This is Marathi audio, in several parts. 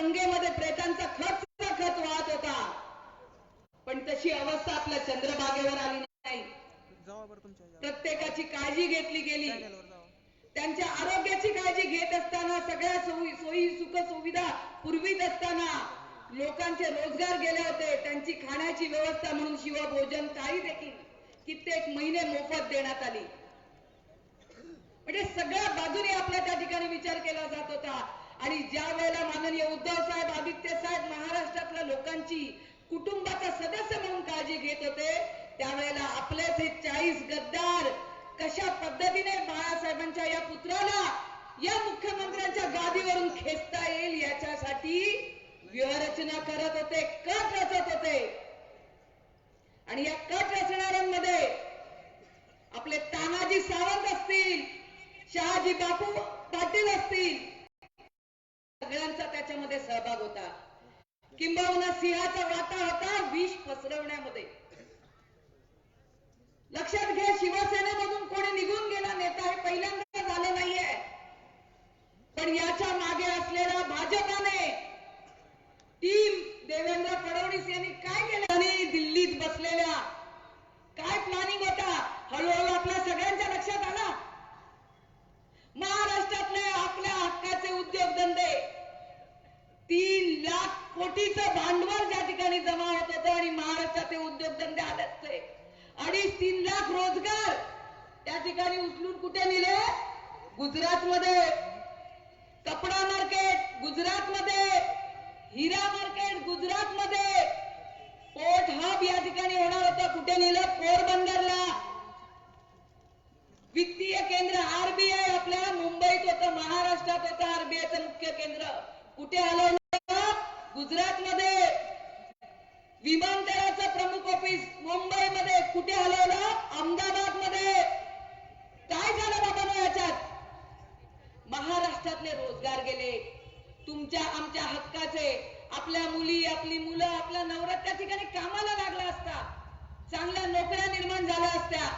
गंगेमध्ये प्रेतांचा खच वाहत होता, पण तशी अवस्था आपल्या चंद्रभागेवर आली नाही. प्रत्येकाची काळजी घेतली गेली. त्यांच्या आरोग्याची काळजी घेत असताना, सगळ्या सोयी सुख सुविधा पुरवीत असताना लोकांचे रोजगार गेले होते. त्यांची खाण्याची व्यवस्था म्हणून शिवभोजन थाळी देखील कित्येक महिने मोफत देण्यात आली. म्हणजे सगळ्या बाजूने आपला त्या ठिकाणी विचार केला जात होता. आणि ज्या वेळेला माननीय उद्धव साहेब, आदित्य साहेब महाराष्ट्रातल्या लोकांची कुटुंबाचा सदस्य म्हणून काळजी घेत होते, त्यावेळेला आपलेच हे 40 गद्दार कशा पद्धतीने बाळासाहेबांच्या या पुत्राला या मुख्यमंत्र्यांच्या गादीवरून खेचता येईल याच्यासाठी व्यूहरचना करत होते, कट रचत होते. आणि या कट रचणाऱ्यांमध्ये आपले तानाजी सावंत असतील, शहाजी बापू पाटील असतील, सगळ्यांचा त्याच्यामध्ये सहभाग होता. किंबहुना सिंहाचा वाटा होता विष पसरवण्यामध्ये. लक्षात घ्या, शिवसेनेमधून कोणी निघून गेला नेता हे पहिल्यांदा झालं नाहीये. पण याच्या मागे असलेल्या भाजपाने, टीम देवेंद्र फडणवीस यांनी काय केलं, आणि दिल्लीत बसलेल्या काय प्लॅनिंग होता, हळूहळू आपल्या सगळ्यांच्या लक्षात आला. महाराष्ट्रातले आपल्या हक्काचे उद्योगधंदे 3 लाख कोटीचं भांडवल ज्या ठिकाणी जमा होत होतं, आणि महाराष्ट्राचे उद्योगधंदे आले असते 2.5-3 लाख रोजगार त्या ठिकाणी उचलून कुठे नेले? गुजरातमध्ये कपडा मार्केट, गुजरातमध्ये हिरा मार्केट, गुजरातमध्ये पोर्ट हब या ठिकाणी होणार होतं. कुठे नेलं? पोरबंदरला. वित्तीय केंद्र आरबीआय आपल्या मुंबईत होतं, महाराष्ट्रात होतं आरबीआयचं मुख्य केंद्र. कुठे हलवलं? गुजरातमध्ये. विमानतळाचं प्रमुख ऑफिस मुंबईमध्ये. कुठे हलवलं? अहमदाबादमध्ये. काय झालं बाबा याच्यात? महाराष्ट्रातले रोजगार गेले. तुमच्या आमच्या हक्काचे, आपल्या मुली, आपली मुलं, आपला नवरा त्या ठिकाणी कामाला लागला असता, चांगल्या नोकऱ्या निर्माण झाल्या असत्या.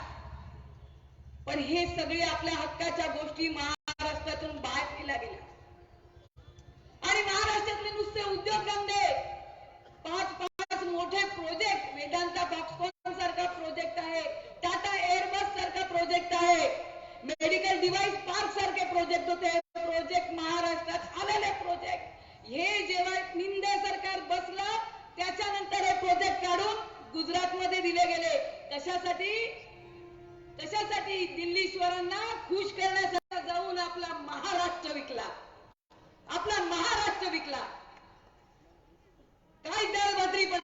पण हे सगळे आपल्या हक्काच्या गोष्टी महाराष्ट्रातून बाहेर केल्या गेल्या. आणि महाराष्ट्रातले नुसते उद्योगधंदे, 5 मोठे प्रोजेक्ट, वेदांता फॉक्सकॉन सारखा प्रोजेक्ट आहे, टाटा एअरबस सारखा प्रोजेक्ट आहे, मेडिकल डिव्हाइस पार्क सारखे प्रोजेक्ट होते. प्रोजेक्ट महाराष्ट्रात आलेले प्रोजेक्ट, हे जेव्हा निंदे सरकार बसलं त्याच्यानंतर हे प्रोजेक्ट काढून गुजरातमध्ये दिले गेले. कशासाठी? दिल्लीश्वरांना खुश करण्यासाठी जाऊन आपला महाराष्ट्र विकला. आपला महाराष्ट्र विकला. काय दळभद्री पण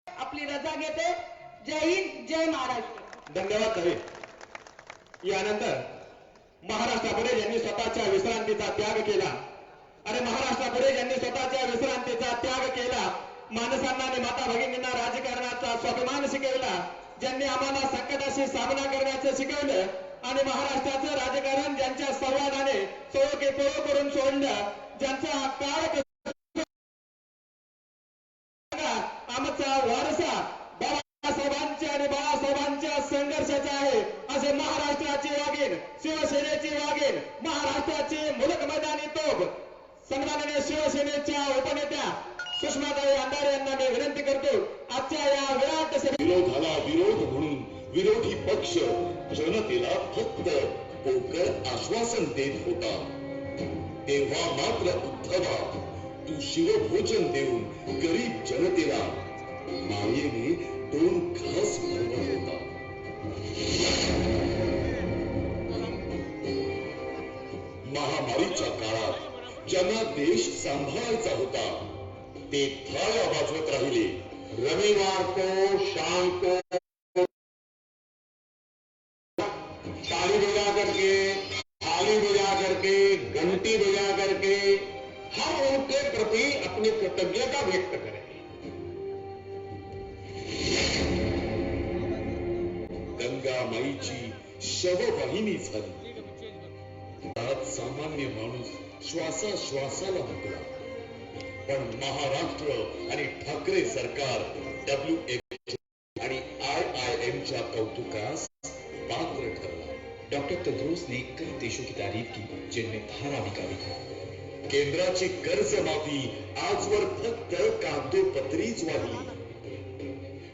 आपली रजा घेते. जय हिंद, जय महाराष्ट्र. धन्यवाद ताई. यानंतर महाराष्ट्रापुढे ज्यांनी स्वतःच्या विश्रांतीचा त्याग केला, आणि महाराष्ट्रापुढे ज्यांनी स्वतःच्या विश्रांतीचा त्याग केला, माणसांना आणि माता भगिनींना राजकारणाचा स्वाभिमान शिकवला, ज्यांनी आम्हाला संकटाशी सामना करण्याचं शिकवलं, आणि महाराष्ट्राचं राजकारण ज्यांच्या संवादाने सोळो करून सोडलं, ज्यांचा काळ आमचा वारसा बाळासाहेबांच्या आणि बाळासाहेबांच्या संघर्षाचा आहे, असे महाराष्ट्राची वागीण, शिवसेनेची वागीण, महाराष्ट्राची मुलक मैदानी तोफ सन्माननीय शिवसेनेच्या उपनेत्या सुषमाताई अंधारे यांना मी विनंती करतो, आजच्या या विराट विरोधाला विरोध म्हणून विरोधी पक्ष जनतेला फक्त पोकळ आश्वासन देत होता. तेव्हा मात्र उद्धवा, तू शिवभोजन देऊन गरीब जनतेला मायेने 2 घास भरवत होता. महामारीच्या काळात ज्यांना देश सांभाळायचा होता ते थाळ्या वाजवत राहिले. रविवार को शाम को ताली बजा करके, थाली बजा करके, घंटी बजा करके हम उनके प्रति अपनी कृतज्ञता व्यक्त करेंगे. गंगा माईची शववाहिनी झाली. आज सामान्य माणूस श्वासाश्वासाला मुकला. पण महाराष्ट्र आणि ठाकरे सरकार WHO आणि IIM च्या कौतुकास पात्र ठरला. डॉक्टर तद्रुस ने कई देशों की तारीफ की जिनमें धारा भी काफी था. केंद्राची कर्जमाफी आजवर फक्त कागदोपत्रीच वाढली.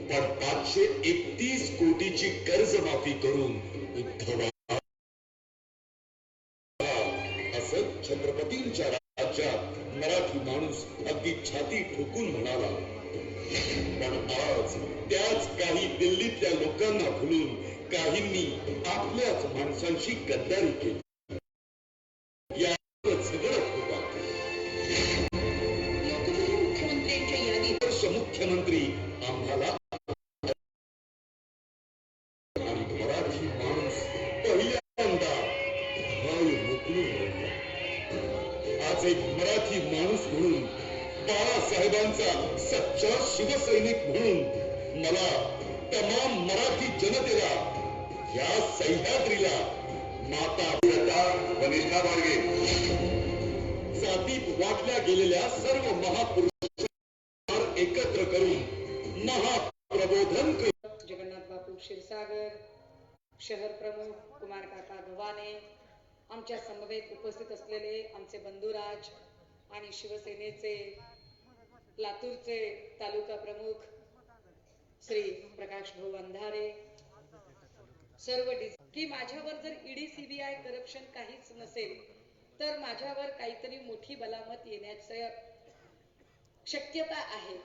पण 531 कोटीची कर्जमाफी करून उद्धवा असं छत्रपतींच्या राज्यात मराठी माणूस अगदी छाती ठोकून म्हणाला. पण आज त्याच काही दिल्लीतल्या लोकांना भुलून काहींनी आपल्याच माणसांशी गद्दारी केली. झगडत होता. मुख्यमंत्र्यांच्या यादीत मुख्यमंत्री आम्हाला आणि मराठी माणूस पहिल्यांदा भाऊ मोकळून राहिला. आज एक मराठी माणूस म्हणून, बाळासाहेबांचा सच्चा शिवसैनिक म्हणून मला तमाम मराठी जनतेला, या सह्याद्रीला माता व निष्ठा बाळगे जातीत वाटल्या गेलेल्या सर्व महापुरुषांना एकत्र करून महाप्रबोधन जगन्नाथ बापू क्षीरसागर, शहर प्रमुख कुमार काका गव्हाणे, आमच्या समवेत उपस्थित असलेले आमचे बंधुराज आणि शिवसेनेचे लातूरचे तालुका प्रमुख श्री प्रकाश भाऊ अंधारे, सर्व की माझ्यावर जर ईडी सीबीआय करप्शन काहीच नसेल तर माझ्यावर काहीतरी मोठी बलामत येण्याची शक्यता आहे.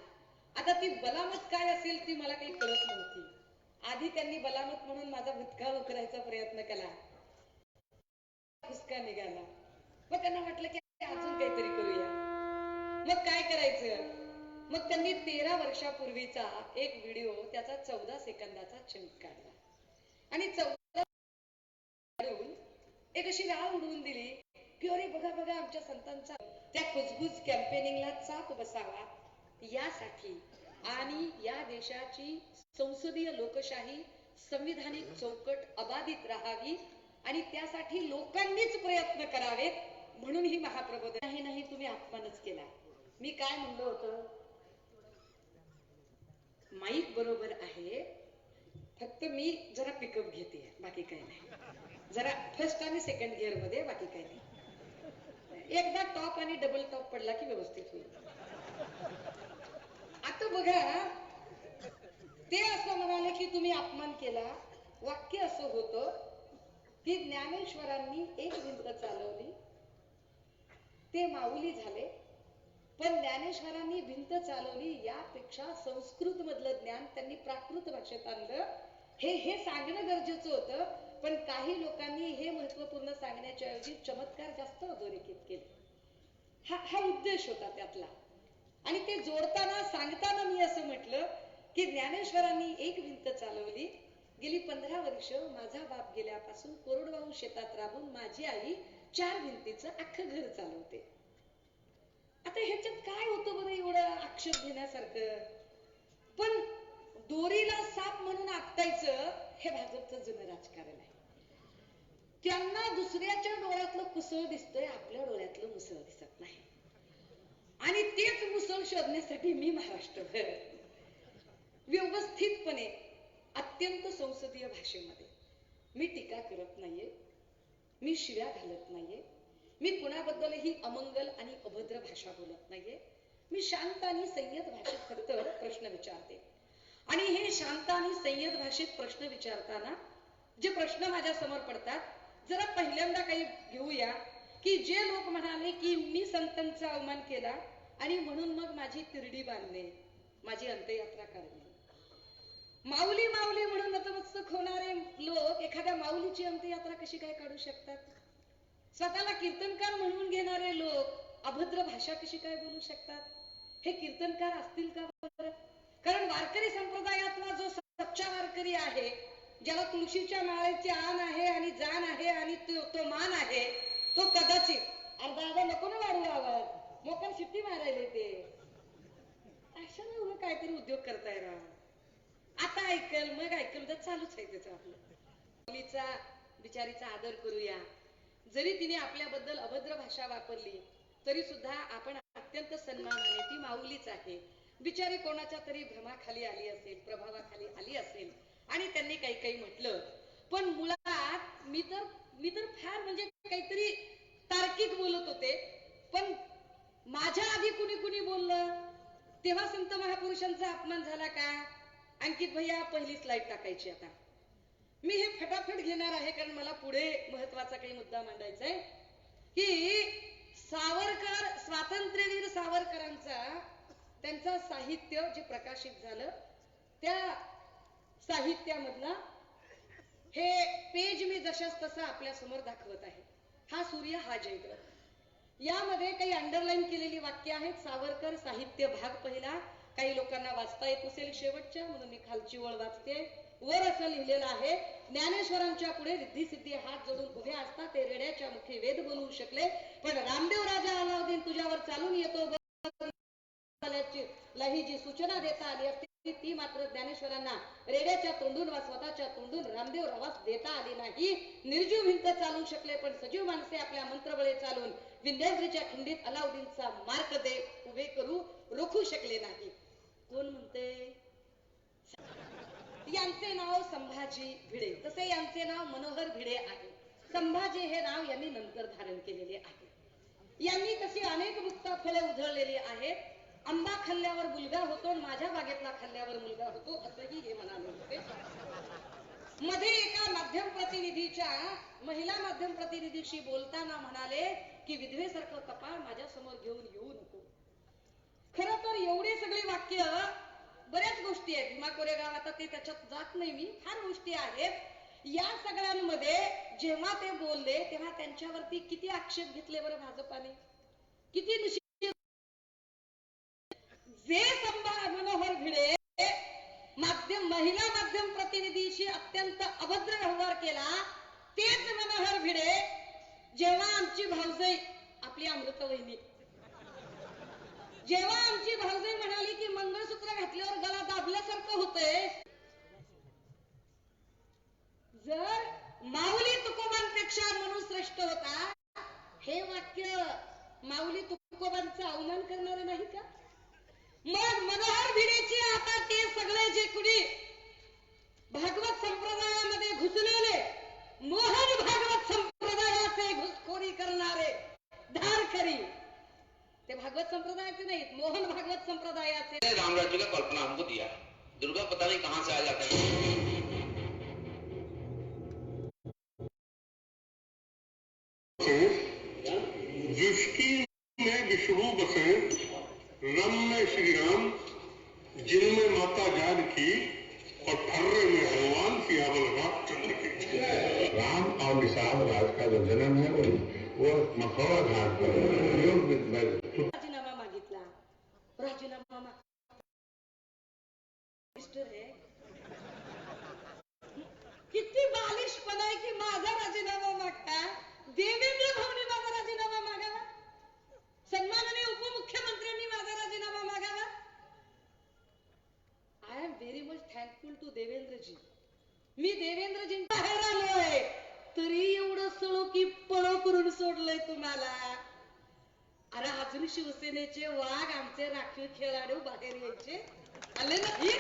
आता ती बलामत काय असेल ती मला काही कळत नव्हती. आधी त्यांनी बलामत म्हणून माझा भुतका उकरायचा प्रयत्न केला, फुसका निघाला. मग त्यांना वाटलं की अजून काहीतरी करूया. मग काय करायचं? मग त्यांनी 13 वर्षापूर्वीचा एक व्हिडिओ, त्याचा 14 सेकंदाचा चंक काढला आणि 14 एक अशी राळ उडवून दिली की अरे बघा बघा आमच्या संतांचा. त्या कुजबुज कॅम्पेनिंगला चाप बसावा यासाठी आणि या देशाची संसदीय लोकशाही संविधानिक चौकट अबाधित राहावी आणि त्यासाठी लोकांनीच प्रयत्न करावेत म्हणून ही महाप्रबोधन. नाही तुम्ही अपमानच केला. मी काय म्हणलं होतं, माईक बरोबर आहे, फक्त मी जरा पिकअप घेते, बाकी काही नाही. जरा फर्स्ट आणि सेकंड गिअर मध्ये, बाकी काही नाही. एकदा टॉप आणि डबल टॉप पडला की व्यवस्थित होईल. आता बघा, ते असं म्हणाले की तुम्ही अपमान केला. वाक्य असं होतं की ज्ञानेश्वरांनी एक भिंत चालवली, ते माऊली झाले, पण ज्ञानेश्वरांनी भिंत चालवली यापेक्षा संस्कृत मधलं ज्ञान त्यांनी प्राकृत भाषेत आणलं. हे सांगणं गरजेचं होतं, पण काही लोकांनी हे महत्वपूर्ण सांगण्याच्या ऐवजी चमत्कार जास्त अधोरेखित केले. हा उद्देश होता त्यातला. आणि ते जोडताना सांगताना मी असं म्हटलं की ज्ञानेश्वरांनी एक भिंत चालवली. गेली 15 वर्ष माझा बाप गेल्यापासून कोरडवाहू शेतात राबून माझी आई 4 भिंतीचं अख्खं घर चालवते. आता ह्याच्यात काय होतं बरं एवढं आक्षेप घेण्यासारखं? पण दोरीला साप म्हणून आपटायचं हे भाजपचं जुनं राजकारण आहे. त्यांना दुसऱ्याच्या डोळ्यातलं कुसळ दिसतंय, आपल्या डोळ्यातलं मुसळ दिसत नाही. आणि तेच मुसळ शोधण्यासाठी मी महाराष्ट्रभर व्यवस्थितपणे अत्यंत संसदीय भाषेमध्ये मी टीका करत नाहीये, मी शिव्या घालत नाहीये, मी कुणाबद्दलही अमंगल आणि अभद्र भाषा बोलत नाहीये. मी शांत आणि संयत भाषेत फक्त प्रश्न विचारते. आणि हे शांत आणि संयत भाषेत प्रश्न विचारताना जे प्रश्न माझ्या समोर पडतात, जरा पहिल्यांदा काही घेऊया की जे लोक म्हणाले की मी संतांचा अवमान केला आणि म्हणून मग माझी तिरडी बांधणे, माझी अंत्ययात्रा काढणे. माऊली माऊली म्हणून नतमस्तक होणारे लोक एखाद्या माऊलीची अंत्ययात्रा कशी काय काढू शकतात? स्वतःला कीर्तनकार म्हणून घेणारे लोक अभद्र भाषा कशी काय बोलू शकतात? हे कीर्तनकार असतील का बरं? कारण वारकरी संप्रदायातला जो सच्चा वारकरी आहे, ज्याला तुळशीच्या माळेची आण आहे आणि जाण आहे आणि तो मान आहे, तो कदाचित अर्धा नको ना वाढू आवाज, मोकर शिट्टी मारायले ते अशा एवढं काहीतरी उद्योग करताय ना. आता ऐकल मग ऐकल तर चालूच आहे त्याचं आपलं. मुलीचा बिचारीचा आदर करूया. जरी तिने आपल्याबद्दल अभद्र भाषा वापरली तरी सुद्धा आपण अत्यंत सन्मानाने, ती माऊलीच आहे, बिचारी कोणाच्या तरी भ्रमाखाली आली असेल, प्रभावाखाली आली असेल आणि त्यांनी काही काही म्हटलं. पण मुळात मी तर फार म्हणजे काहीतरी तार्किक बोलत होते. पण माझ्या आधी कुणी कुणी बोललं तेव्हा संत महापुरुषांचा अपमान झाला का? अंकित भैया पहिली स्लाइड टाकायची. आता मी हे फटाफट घेणार आहे कारण मला पुढे महत्वाचा काही मुद्दा मांडायचा आहे की सावरकर, स्वातंत्र्यवीर सावरकरांचा त्यांचं साहित्य जे प्रकाशित झालं त्या साहित्यामधला हे पेज मी जशाच तसं आपल्या समोर दाखवत आहे. हा सूर्य हा जयद्रथ. यामध्ये काही अंडरलाईन केलेली वाक्य आहेत. सावरकर साहित्य भाग पहिला. काही लोकांना वाचता येत नसेल शेवटच्या, म्हणून मी खालची ओळ वाचते. वर असं लिहिलेलं आहे, ज्ञानेश्वरांच्या पुढे रिद्धी सिद्धी हात जोडून उभे असता ते रेड्याच्या मुखी वेद बोलू शकले, पण रामदेव राजा अलाउद्दीन तुझ्यावर चालून येतो लाही जी सूचना देता आली असती ती मात्र ज्ञानेश्वरांना रेड्याच्या तोंडून वा स्वतःच्या तोंडून रामदेव रावास देता आली नाही. निर्जीव भिंत चालू शकले पण सजीव माणसे आपल्या मंत्रबळे चालून विंध्याद्रीच्या खिंडीत अलाउद्दीनचा मार्ग दे उभे करू रोखू शकले नाही. कोण म्हणते? यांचे नाव संभाजी भिडे, तसे यांचे नाव मनोहर भिडे आहे. संभाजी हे नाव यांनी नंतर धारण केलेले आहे. यांनी तशी अनेक मुक्ताफळे उधळलेली आहेत. आंबा खाल्ल्यावर मुलगा होतो, माझ्या बागेतला खाल्ल्यावर मुलगा होतो असंही हे म्हणाले होते. मध्ये एका माध्यम प्रतिनिधीच्या, महिला माध्यम प्रतिनिधीशी बोलताना म्हणाले की विधवेसारखं कपाळ माझ्या समोर घेऊन येऊ नको. खर तर एवढे सगळे वाक्य, बऱ्याच गोष्टी आहेत भीमा कोरेगाव, आता ते त्याच्यात जात नाही मी, फार गोष्टी आहेत. या सगळ्यांमध्ये जेव्हा ते बोलले तेव्हा त्यांच्यावरती किती आक्षेप घेतले बरं भाजपाने, किती निषेध. जे मनोहर भिडे महिला माध्यम प्रतिनिधीशी अत्यंत अभद्र व्यवहार केला, तेच मनोहर भिडे जेव्हा आमची भाऊजाई, आपली अमृतवहिनी, जेव्हा आमची भाऊजाई म्हणाली की मंगळसूत्र घातल्यावर गळा दाबल्यासारखं होतंय, जर माऊली तुकोबांपेक्षा मनु श्रेष्ठ होता, हे वाक्य माऊली तुकोबांचा अवमान करणारे नाही का? मग मनोहर भिडेचे आता ते सगळे जे कुणी भागवत संप्रदायामध्ये घुसलेले, मोहन भागवत संप्रदायाचे घुसखोरी करणारे धारखरी, ते भागवत संप्रदायाचे नाहीत, मोहन भागवत संप्रदायाचे. रामराज्य का कल्पना हमको दिया, दुर्गा पता नहीं कहां से आ जाता है. जिसकी में विष्णु बसे, रम में श्री राम, जिनमें माता जानकी और ठर्रे में हनुमान, सियावर रामचंद्र की. राम और विशाल राज का जो जन्म है वो मखौड़ा घाट पर राजीनामा मागितला. राजीनामा किती बालिशपणा आहे की माझा राजीनामा मागता. देवेंद्र भाऊनी माझा राजीनामा मागावा, सन्माननीय उपमुख्यमंत्र्यांनी माझा राजीनामा मागावा. I am very much thankful to Devendraji. मी देवेंद्रजींच्या बाहेर आलोय तरी एवढं सळो की पळो करून सोडलंय तुम्हाला. अरे अजून शिवसेनेचे वाघ, आमचे राखीव खेळाडू बाहेर यायचे आले नाही.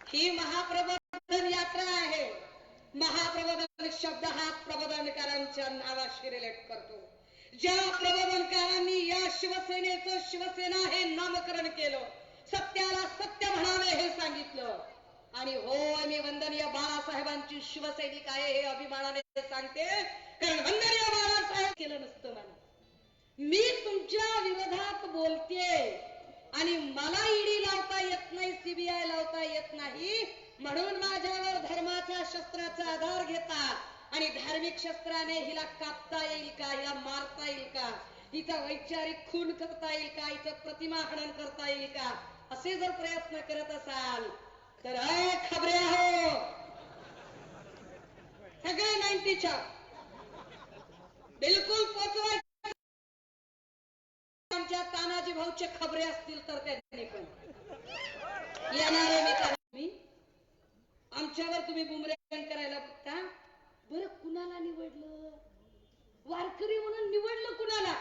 ही महाप्रबोधन यात्रा आहे. महाप्रबोधन शब्द हा प्रबोधनकारांच्या नावाशी रिलेट करतो. ज्या प्रबोधनकारांनी या शिवसेनेचं शिवसेना हे नामकरण केलं, सत्याला सत्य म्हणावे हे सांगितलं, आणि होय मी वंदनीय बाळासाहेबांची शिवसैनिक आहे हे अभिमानाने सांगते, कारण वंदनीय बाळासाहेब केलं नसतं मला. मी तुमच्या विरोधात बोलते आणि मला ईडी लावता येत नाही, सीबीआय लावता येत नाही, म्हणून माझ्यावर धर्माच्या शस्त्राचा आधार घेता आणि धार्मिक शस्त्राने हिला कापता येईल का, हिला मारता येईल का, हिचा वैचारिक खून करता येईल का, हिचं प्रतिमा हनन करता येईल का, असे जर प्रयत्न करत असाल तर खबरे हो सगळे 90च्या बिलकुल पोचवायचे. आमच्या तानाजी भाऊचे खबरे असतील तर त्यांनी पण येणारे मी आमच्यावर तुम्ही बुमरेंग करायला बघता. बरं कुणाला निवडलं, वारकरी म्हणून निवडलं कुणाला,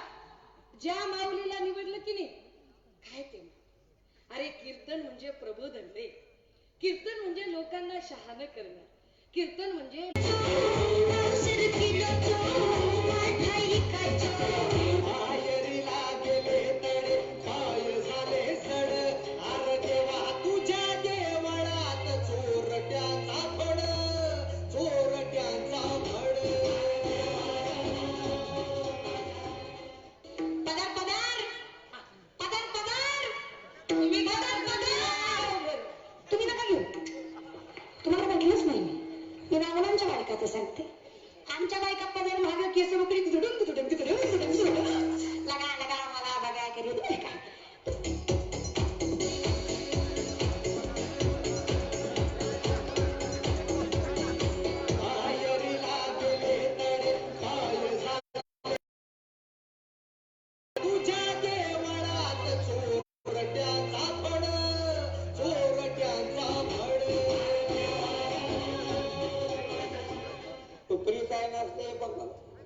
ज्या माऊलीला निवडलं की नाही काय ते. अरे कीर्तन म्हणजे प्रबोधन रे, कीर्तन म्हणजे लोकांना शहाणं करणं, कीर्तन म्हणजे सांगते. आमच्या बायका पदर महाग केस वगैरे लगा लगा मला बघा करीत नाही का.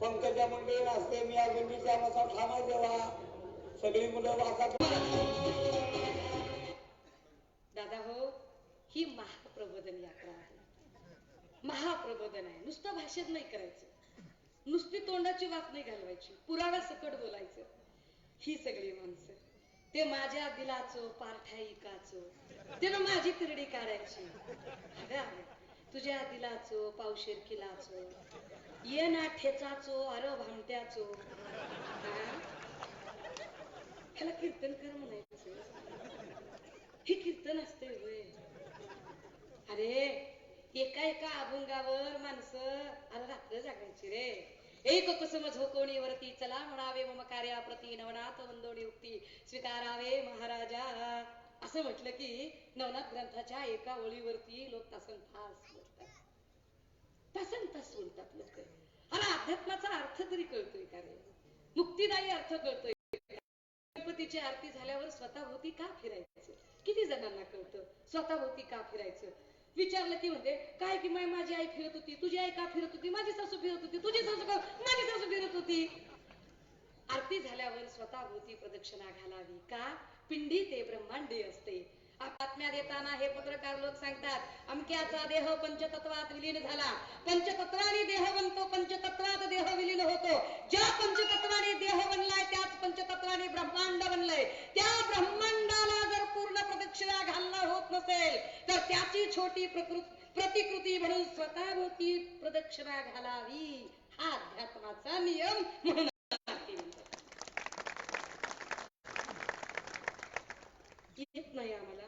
पंकजा मंडळी असते, मी अजूनचा मसा ठामा देवा सगळी मुलं वासात. दादा हो, ही महाप्रबोधन यात्रा आहे, महाप्रबोधन आहे. नुसतं भाषेत नाही करायचं, नुसती तोंडाची वाफ नाही घालवायची, पुराव्या सकट बोलायचं. ही सगळी माणसं ते माझ्या दिलाचो पारठाईकाचो, ते ना माझी तिरडी काढायची. तुझ्या दिलाचो पावशेर किलाचो, ये ना ठेचाचो अरे भामट्याचो. ह्याला कीर्तन कर म्हणायचं, हे कीर्तन असते होय. अरे एका एका अभंगावर माणसं अरे रात्र जागायची रे. एक कुसुम झोकोणीवरती चला म्हणावे मम कार्याप्रती नवनाथ वंदोणी उक्ती स्वीकारावे महाराजा. असं म्हटलं की नवनाथ ग्रंथाच्या एका ओळीवरती लोक तासन तास बोलतात, तासन तास बोलतात लोक. अरे अध्यात्माचा अर्थ तरी कळतोय का रे, मुक्तीदायी अर्थ कळतोय. गणपतीची आरती झाल्यावर स्वतःभोवती का फिरायचं, किती जणांना कळतं स्वतःभोवती का फिरायचं. विचारलं की म्हणते काय की माझी आई फिरत होती, तुझी आई का फिरत होती, माझी सासू फिरत होती, तुझी सासू का, माझी सासू फिरत होती. आरती झाल्यावर स्वतःभोवती प्रदक्षिणा घालावी का, पिंडी ते ब्रह्मांडी असते. बातम्या देताना हे पत्रकार लोक सांगतात अमक्याचा देह पंचतत्वात विलीन झाला, पंचतत्वाने देह बनतो, पंचतत्वात देह विलीन होतो. ज्या पंचतत्वाने देह बनलाय त्याच पंचतत्वाने ब्रह्मांड बनलंय. त्या ब्रह्मांडाला जर पूर्ण प्रदक्षिणा घालणं होत नसेल तर त्याची छोटी प्रतिकृती म्हणून स्वतःभोवती प्रदक्षिणा घालावी, हा अध्यात्माचा नियम म्हणून. येत नाही आम्हाला,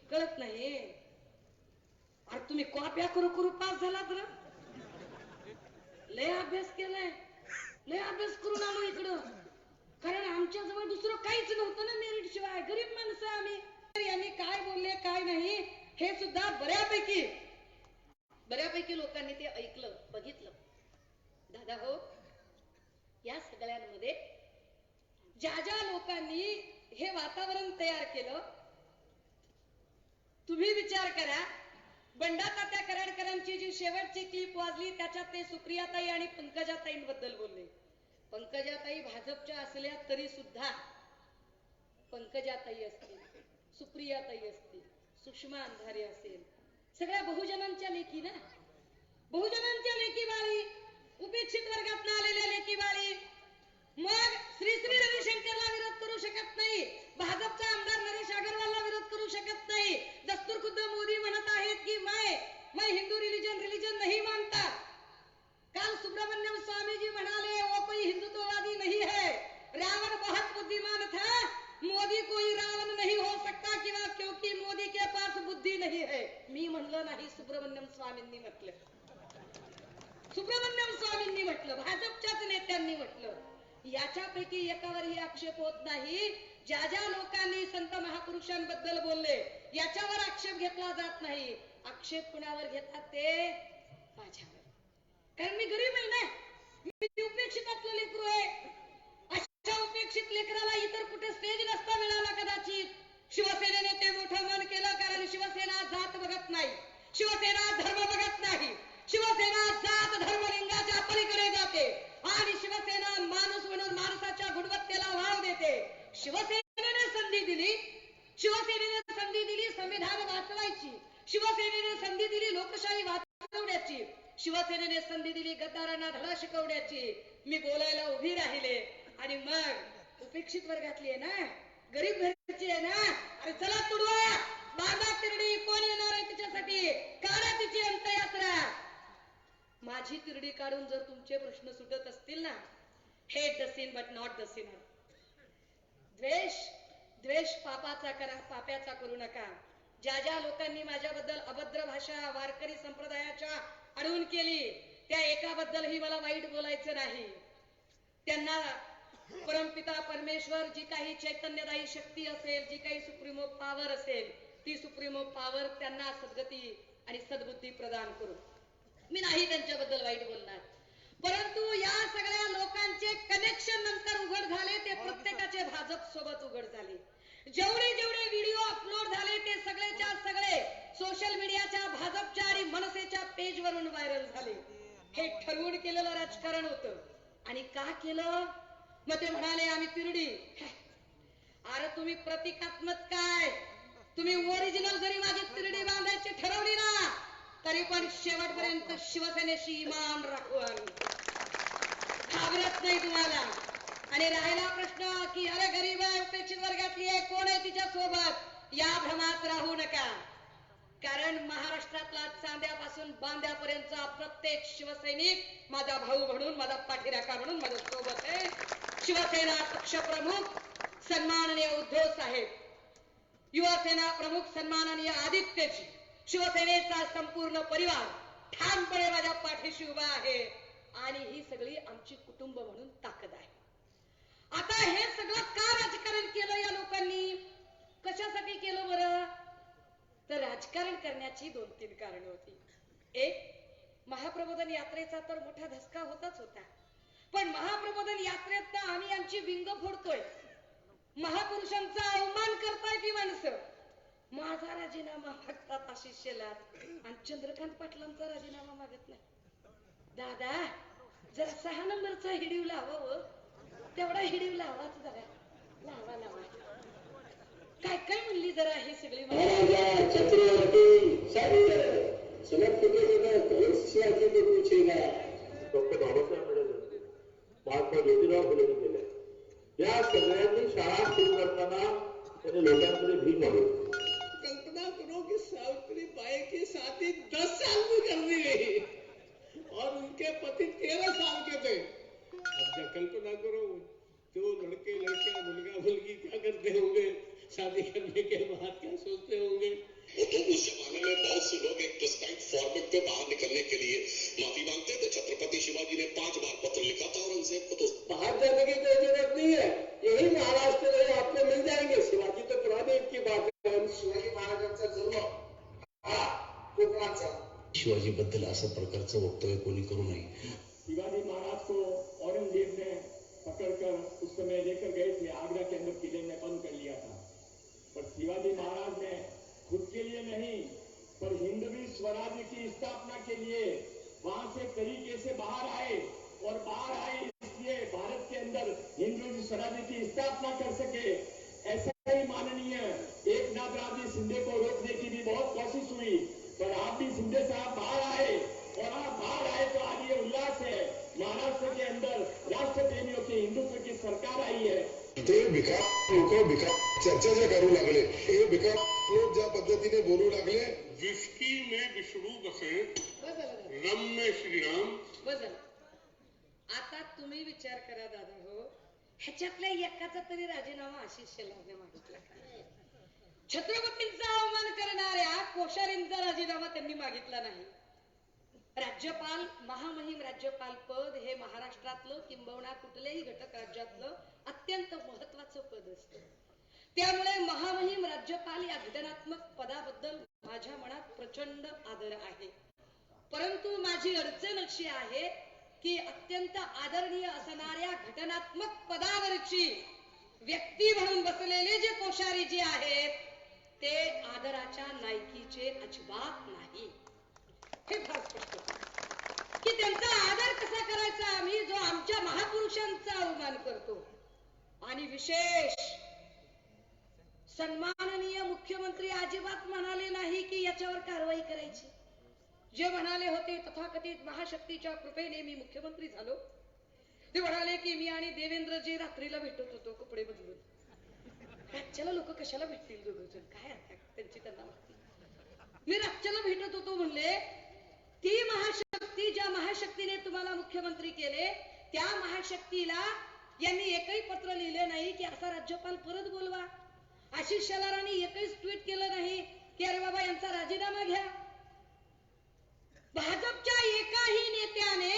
कळत नाही. अरे तुम्ही कॉप्या करू करू पास झाला तर लय अभ्यास केलाय, लय अभ्यास करून आलो इकडं, कारण आमच्या जवळ दुसरं काहीच नव्हतं ना मेरिट शिवाय. गरीब माणसं आम्ही. यांनी काय बोलले काय नाही हे सुद्धा बऱ्यापैकी लोकांनी ते ऐकलं बघितलं. दादा हो, या सगळ्यांमध्ये ज्या ज्या लोकांनी हे वातावरण तयार केलं, तुम्ही विचार करा. बंडा तात्या कराडकरांची जी शेवटची क्लिप वाजली त्याच्यात ते सुप्रियाताई आणि पंकजाताईंबद्दल बोलले. पंकजाताई भाजपच्या असल्या तरी सुद्धा पंकजाताई असतील, सुप्रियाताई असतील, सुषमा अंधारे असेल, सगळ्या बहुजनांच्या लेखी ना, बहुजनांच्या लेखी बाळी, उपेक्षित वर्गात आलेल्या लेखी बाळी. मग श्री श्री रविशंकरला विरोध करू शकत नाही, भाजपचा आमदार नरेश अगरवालला विरोध करू शकत नाही. दस्तूर खुद्द मोदी म्हणत आहेत की मैं हिंदू रिलीजन नहीं मानता. काल सुब्रमण्यम स्वामी जी म्हणाले वो कोई हिंदुत्ववादी नहीं है, रावण बहुत बुद्धिमान था, मोदी कोई रावण नहीं हो सकता किंवा क्योंकि मोदी के पास बुद्धी नहीं है. मी म्हणलं नाही, सुब्रमण्यम स्वामींनी म्हटलं. पैकी एकावरही आक्षेप होत नाही. ज्या ज्या लोकांनी संत महापुरुषांबद्दल बोलले याच्यावर आक्षेप घेतला जात नाही. आक्षेप कुणावर घेतात ते माझ्यावर, कारण मी गरीब आहे ना, मी उपेक्षितातलं लेकरू आहे. अशा उपेक्षित लेकराला इतर कुठे स्टेज नसता मिळाला कदाचित. शिवसेनेने ते मोठं मन केलं, कारण शिवसेना जात बघत नाही, शिवसेना धर्म बघत नाही, शिवसेना जात धर्म लिंगाच्या पलीकडे जाते आणि शिवसेना माणूस म्हणून माणसाच्या गुणवत्तेला वाव देते. शिवसेनेने संधी दिली, शिवसेनेने संधी दिली संविधान वाचवायची, शिवसेनेने संधी दिली लोकशाही वाचवण्याची, शिवसेनेने संधी दिली गद्दारांना धडा शिकवण्याची. मी बोलायला उभी राहिले आणि मग उपेक्षित वर्गातली आहे ना, गरीब घरची आहे ना, अरे चला तुडवा, बाबा तिरडी कोण येणार आहे तिच्यासाठी, काढा तिची अंत्ययात्रा. माझी तिरडी काढून जर तुमचे प्रश्न सुटत असतील ना, hate the scene but not the Sinner. द्वेष पापाचा करा, पाप्याचा करू नका. ज्या ज्या लोकांनी माझ्याबद्दल अभद्र भाषा वारकरी संप्रदायाच्या अडवून केली, त्या एकाबद्दलही मला वाईट बोलायचं नाही. त्यांना परमपिता परमेश्वर जी काही चैतन्यदायी शक्ती असेल, जी काही सुप्रीमो पॉवर असेल, ती सुप्रीमो पॉवर त्यांना सद्गती आणि सद्बुद्धी प्रदान करू. मी नाही त्यांच्याबद्दल वाईट बोलणार. परंतु या सगळ्या लोकांचे कनेक्शन नंतर उघड झाले, ते प्रत्येकाचे भाजप सोबत उघड झाले. जेवढे जेवढे व्हिडिओ अपलोड झाले ते सगळेच्या सगळे सोशल मीडियाच्या भाजपच्या आणि मनसेच्या पेज वरून व्हायरल झाले. हे ठरवून केलेलं राजकारण होतं. आणि का केलं? मग ते म्हणाले आम्ही तिरडी. अरे तुम्ही प्रतिकात्मक काय, तुम्ही ओरिजिनल जरी माझी तिरडी बांधायची ठरवली ना, तरी पण शेवटपर्यंत शिवसेनेशी इमान राखून घाबरत नाही तुम्हाला. आणि राहिला प्रश्न की अरे गरीब आहे, उपेक्षित वर्गातली आहे, कोण आहे तिच्या सोबत, या भ्रमात राहू नका. कारण महाराष्ट्रातला चांद्यापासून बांद्यापर्यंतचा प्रत्येक शिवसैनिक माझा भाऊ म्हणून, माझा पाठीराखा म्हणून माझ्या सोबत आहे. शिवसेना पक्षप्रमुख सन्माननीय उद्धव साहेब, युवासेना प्रमुख सन्माननीय आदित्यजी, शिवसेनेचा संपूर्ण परिवार ठामपणे माझ्या पाठीशी उभा आहे. आणि ही सगळी आमची कुटुंब म्हणून ताकद आहे. आता हे सगळं का राजकारण केलं या लोकांनी, कशासाठी केलं बरं? तर राजकारण करण्याची 2-3 कारणं होती. एक, महाप्रबोधन यात्रेचा तर मोठा धसका होताच होता, पण महाप्रबोधन यात्रेत आम्ही आमची विंग फोडतोय, महापुरुषांचा अवमान करताय ती माणसं. माझा राजीनामा मागतात आशिष शेलार आणि चंद्रकांत पाटलांचा राजीनामा मागत नाही. दादा जरा 6 नंबरचा हिडीव लावा, तेवढा हिडीव लावाच जरा, लावा लावा. काय काय म्हणली जरा हे सगळी डॉक्टर बाबासाहेब आंबेडकर, महात्मा ज्योतिराव फुलेंनी केल्या. या सगळ्यांनी शाळा सुरू करताना त्याने लोकांकडे भीक मागवली. कल्पना करो कि सावित्री बाई की शादी 10 साल में कर दी गई और उनके पति 13 साल के थे. अब क्या कल्पना करो, जो लड़के लड़कियां मुलगा मुलगी क्या करते होंगे, शादी करने के बाद क्या सोचते होंगे. वो तो उस जमाने में बहुत से लोग एक प्रिस्क्राइब्ड फॉर्मेट पे बाहर निकलने के लिए माफी मांगते थे. छत्रपति शिवाजी ने 5 बार पत्र लिखा था औरंगजेब को. तो बाहर जाने की कोई जरूरत नहीं है, यही महाराष्ट्र में आपको मिल जाएंगे. शिवाजी तो पुराने की बात है. शिवाजी महाराजांचा जन्म कोकणाचा. शिवाजी बद्दल असं प्रकारचं वक्तव्य कोणी करू नये. शिवाजी महाराज को औरंगजेब ने पकड़कर उस समय लेकर गए थे, आगरा के अंदर किले में बंद कर लिया था. पर शिवाजी महाराज ने खुद के लिए नहीं, पर हिंदवी स्वराज्य की स्थापना के लिए वहां से तरीके से बाहर आए. और बाहर आए इसलिए भारत के अंदर हिंदवी स्वराज्य की स्थापना कर सके. ऐसा ही माननीय एकनाथ शिंदे को रोकने की भी बहुत कोशिश हुई, पर आप भी शिंदे साहब बाहर आए. और आप बाहर आए तो आज ये उल्लास है. महाराष्ट्र के अंदर राष्ट्र प्रेमियों की, हिंदुत्व की सरकार आई है. ते भिकार लोक चर्चा जे करू लागले, हे भिकार लोक ज्या पद्धतीने बोलू लागले, विस्की में विष्णू बसे, रम में श्रीराम. बदल. आता तुम्ही विचार करा दादा हो, ह्याच्यातल्या एकाचा तरी राजीनामा आशिष शेलारने मागितला का? छत्रपतींचा अवमान करणाऱ्या कोश्यारींचा राजीनामा त्यांनी मागितला नाही. राज्यपाल, महामहिम राज्यपाल पद हे महाराष्ट्रातलं किंबहुना कुठल्याही घटक राज्यातलं असतं. त्यामुळे महामहिम राज्यपाल या घटनात्मक पदाबद्दल माझ्या मनात प्रचंड आदर आहे. परंतु माझी अडचण अशी आहे की अत्यंत आदरणीय असणाऱ्या घटनात्मक पदावरची व्यक्ती म्हणून बसलेले जे कोश्यारी जे आहेत ते आदराच्या लायकीचे अजिबात नाही. हे फार स्पष्ट की त्यांचा आदर कसा करायचा आम्ही जो आमच्या महापुरुषांचा अवमान करतो. आणि विशेष सन्माननीय मुख्यमंत्री अजिबात म्हणाले नाही की याच्यावर कारवाई करायची. जे म्हणाले होते तथाकथित महाशक्तीच्या कृपेने मी मुख्यमंत्री झालो. ते म्हणाले की मी आणि देवेंद्रजी रात्रीला भेटत होतो कपडे बदलून. राज्याला लोक कशाला भेटतील दोघं काय आता त्यांची त्यांना माहिती. मी राज्याला भेटत होतो म्हणले. ती महाशक्ती ज्या महाशक्तीने तुम्हाला मुख्यमंत्री केले त्या महाशक्तीला यांनी एकही पत्र लिहिले नाही की असा राज्यपाल परत बोलवा. आशिष शेलारांनी एकही ट्विट केलं नाही की अरे बाबा यांचा राजीनामा घ्या. भाजपच्या एकाही नेत्याने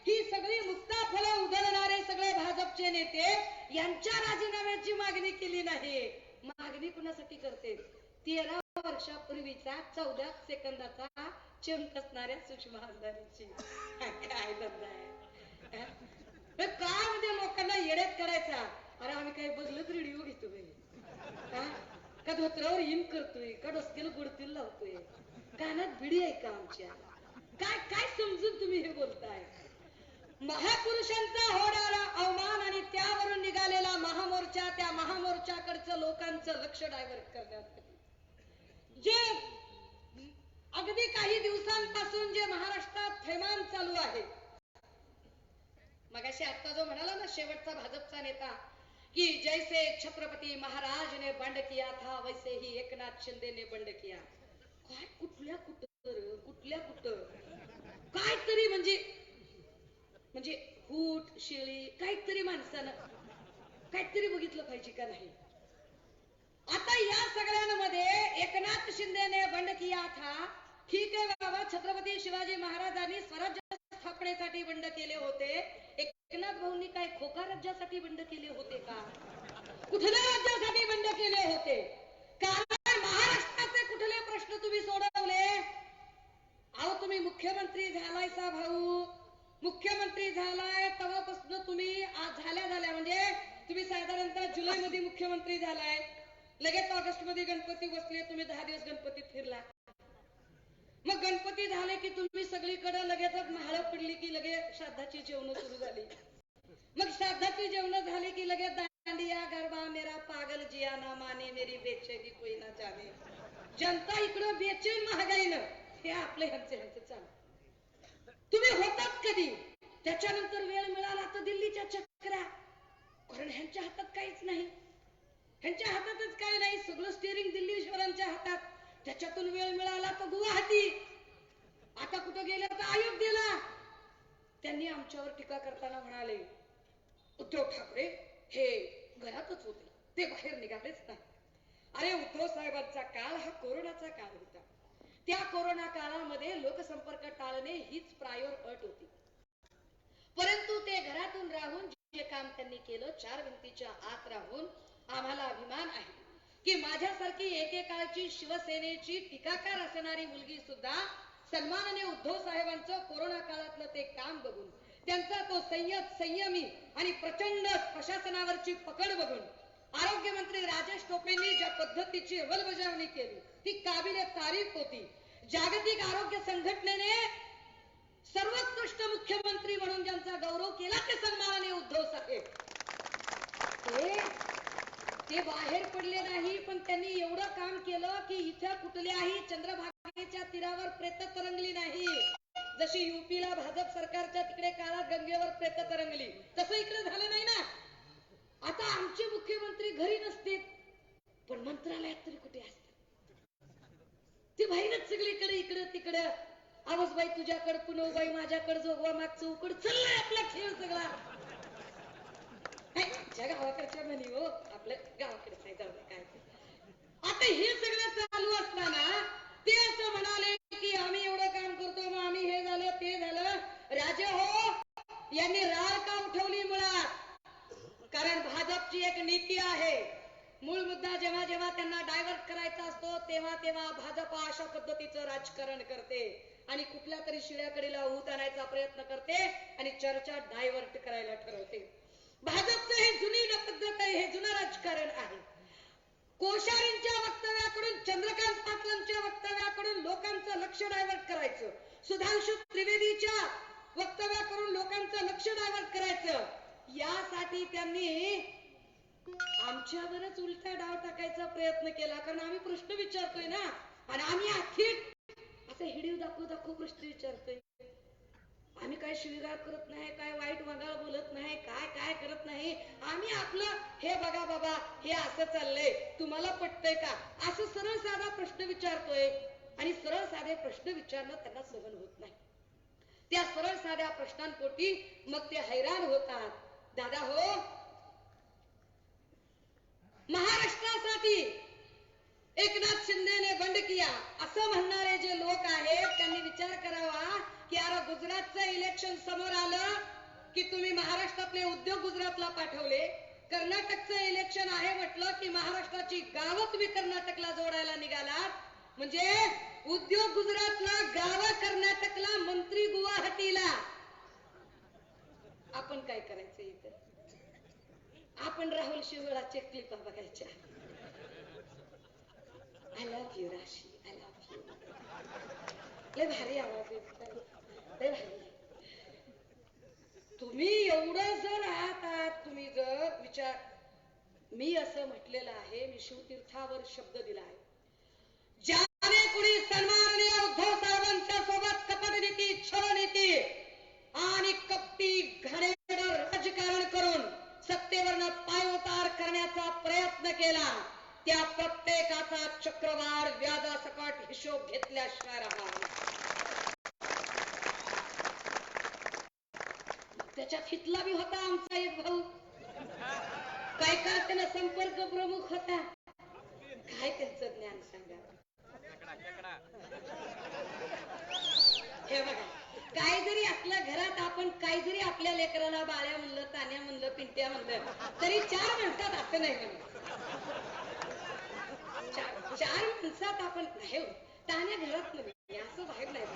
ही सगळी मुक्ता फळं उधळणारे सगळे भाजपचे नेते यांच्या राजीनाम्याची मागणी केली नाही. मागणी कुणासाठी करते? 13 वर्षापूर्वीचा 14 सेकंदाचा चंक असणाऱ्या सुषमा अंधारेची. काय धंदा आहे काय म्हणजे लोकांना येड्यात करायचा. अरे आम्ही काही बदलत रेडिओ घेतोय का धोत्रावर हिम करतोय का डोसक्याला गुडतील लावतोय कानात भिडी आहे का आमच्या. काय काय समजून तुम्ही हे बोलताय. महापुरुषांचा होणारा अवमान आणि त्यावरून निघालेला महामोर्चा त्या महामोर्चाकडचं लोकांचं लक्ष डायव्हर्ट करण्यात जे अगदी काही दिवसांपासून जे महाराष्ट्रात थैमान चालू आहे. मगाशी आता जो म्हणाला ना शेवटचा भाजपचा नेता कि जैसे छत्रपती महाराज ने बंड किया था वैसे ही एकनाथ शिंदे ने बंड किया. काय कुठल्या कुठं काहीतरी म्हणजे हूट शेळी काहीतरी माणसानं काहीतरी बघितलं पाहिजे का नाही. आता या सगळ्यांमध्ये एकनाथ शिंदेने बंड किया था. ठीक आहे बाबा छत्रपती शिवाजी महाराजांनी स्वराज्य स्थापनेसाठी बंड केले होते. एकनाथ भाऊंनी काय खोका राज्यासाठी बंड केले होते का? कुठल्या राज्यासाठी बंड केले होते? कारण महाराष्ट्राचे कुठले प्रश्न तुम्ही सोडवले? अहो तुम्ही मुख्यमंत्री झालाय सा भाऊ. मुख्यमंत्री झालाय तेव्हापासून तुम्ही झाल्या म्हणजे तुम्ही साधारणतः जुलैमध्ये मुख्यमंत्री झालाय. लगेच ऑगस्ट मध्ये गणपती बसले. तुम्ही 10 दिवस गणपतीत फिरला. मग गणपती झाले की तुम्ही सगळीकडे लगेचच महाळ पडली की लगेच श्राद्धाची जेवण सुरू झाली. मग श्राद्धाची जेवण झाली की लगेच दांडिया गरबा मेरा पागल जिया ना माने मेरी बेचैनी कोई ना जाने. जनता इकडं बेचैन महागाईनं हे आपले ह्यांचे चालू. तुम्ही होतात कधी? त्याच्यानंतर वेळ मिळाला तर दिल्लीच्या चक्रा. कारण ह्यांच्या हातात काहीच नाही. ह्यांच्या हातातच काय नाही. सगळं स्टिअरिंग दिल्लीश्वरांच्या हातात. त्याच्यातून वेळ मिळाला तर गुवाहाटी. आता कुठं गेलं तर अयोध्येला. त्यांनी आमच्यावर टीका करताना म्हणाले उद्धव ठाकरे हे घरातच होते ते बाहेर निघालेच नाही. अरे उद्धव साहेबांचा काळ हा कोरोनाचा काळ होता. त्या कोरोना काळामध्ये लोकसंपर्क टाळणे हीच प्रायोर अट होती. परंतु ते घरातून राहून जे काम त्यांनी केलं 4 भिंतीच्या आत राहून आम्हाला अभिमान आहे की माझ्यासारखी एकेकाळची शिवसेनेची टीकाकार असणारी मुलगी सुद्धा सन्माननीय उद्धव साहेबांचं कोरोना काळातलं ते काम बघून त्यांचा तो संयमी आणि प्रचंड प्रशासनावरची पकड बघून आरोग्य मंत्री राजेश टोपेंनी ज्या पद्धतीची अंमलबजावणी केली ती काबिले तारीफ होती. जागतिक आरोग्य संघटनेने सर्वोत्कृष्ट मुख्यमंत्री म्हणून ज्यांचा गौरव केला ते सन्माननीय उद्धव साहेब. ते बाहेर पडले नाही पण त्यांनी एवढं काम केलं की इथं कुठल्याही चंद्रभागेच्या तीरावर प्रेत तरंगली नाही. जशी युपीला भाजप सरकारच्या तिकडे काळात गंगेवर प्रेत तरंगली तसं इकडे झालं नाही ना. आता आमचे मुख्यमंत्री घरी नसतील पण मंत्रालयात तरी कुठे असतात. ते बाहेरच सगळीकडे इकडं तिकडं. आवाजबाई तुझ्याकडे पुनवबाई माझ्याकडे जोगवा मागचं उकड चाललाय आपला खेळ सगळा. गावाकडच्या म्हणी हो आपल्या गावाकडे काय जाऊ काय. आता हे सगळं चालू असताना ते असं म्हणाले की आम्ही एवढं काम करतो मग आम्ही हे झालं ते झालं. राजे हो यांनी राळ का उठवली मुळात? कारण भाजपची एक नीती आहे मूळ मुद्दा जेव्हा जेव्हा त्यांना डायव्हर्ट करायचा असतो तेव्हा तेव्हा भाजपा अशा पद्धतीचं राजकारण करते आणि कुठल्या तरी शिड्याकडीला ऊत आणायचा प्रयत्न करते आणि चर्चा डायव्हर्ट करायला ठरवते. भाजपचं हे जुनी पद्धत आहे, हे जुनं राजकारण आहे. कोश्यारींच्या वक्तव्याकडून, चंद्रकांत पाटलांच्या वक्तव्याकडून लोकांचं लक्ष डायव्हर्ट करायचं, सुधांशु त्रिवेदीच्या वक्तव्याकडून लोकांचं लक्ष डायव्हर्ट करायचं, यासाठी त्यांनी आमच्यावरच उलटा डाव टाकायचा प्रयत्न केला. कारण आम्ही प्रश्न विचारतोय ना, आणि आम्ही अखेर असं हिडीव दाखवू प्रश्न विचारतोय. आम्ही काय शिवीगाळ करत नाही, काय वाईट वागाळ बोलत नाही, काय करत नाही. आम्ही आपलं हे बघा बाबा, हे असं चाललंय, तुम्हाला पटतंय का, असं सरळ साधा प्रश्न विचारतोय. आणि सरळ साधे प्रश्न विचारणं त्यांना सहन होत नाही. त्या सरळ साध्या प्रश्नांपोटी मग ते हैराण होतात. दादा हो, महाराष्ट्रासाठी एकनाथ शिंदेने बंड किया असं म्हणणारे जे लोक आहेत त्यांनी विचार करावा की अरे गुजरातचं इलेक्शन समोर आलं की तुम्ही महाराष्ट्रातले उद्योग गुजरातला पाठवले, कर्नाटकचं इलेक्शन आहे म्हटलं की महाराष्ट्राची गावं तुम्ही कर्नाटकला जोडायला निघालात. म्हणजे उद्योग गुजरातला, गावं कर्नाटकला, मंत्री गुवाहाटीला. आपण काय करायचं इथं? आपण राहुल शिवराचे क्लिप बघायच्या. आय लव्ह यू राशी, आय लव्ह यू. लय भारी आवाज येतो, लय भारी. तुम्ही एवढं जर आहात, तुम्ही जर विचार, मी असं म्हटलेलं आहे, मी शिवतीर्थावर शब्द दिला आहे, ज्याने कुणी सन्माननीय उद्धव साहेबांच्या सोबत कपट नीती, छळ नीती आणि कपटी घाणेरडं राजकारण करून सत्तेवरनं पायउतार करण्याचा प्रयत्न केला, त्या प्रत्येकाचा चक्रवाढ व्याजासकट हिशोब घेतल्याशिवाय राहणार. त्याच्यात हितला बी होता आमचा एक भाऊ, काय त्यानं संपर्क प्रमुख होता. काय त्यांचं ज्ञान सांगा. हे बघा, काय जरी आपल्या घरात आपण काय जरी आपल्या लेकराला बाळ्या म्हणलं, तान्या म्हणलं, पिंट्या म्हणलं, तरी 4 म्हणतात असं नाही म्हणत. 4 माणसात आपण नाही, तान्या घरात नाही असं बाहेर नाही.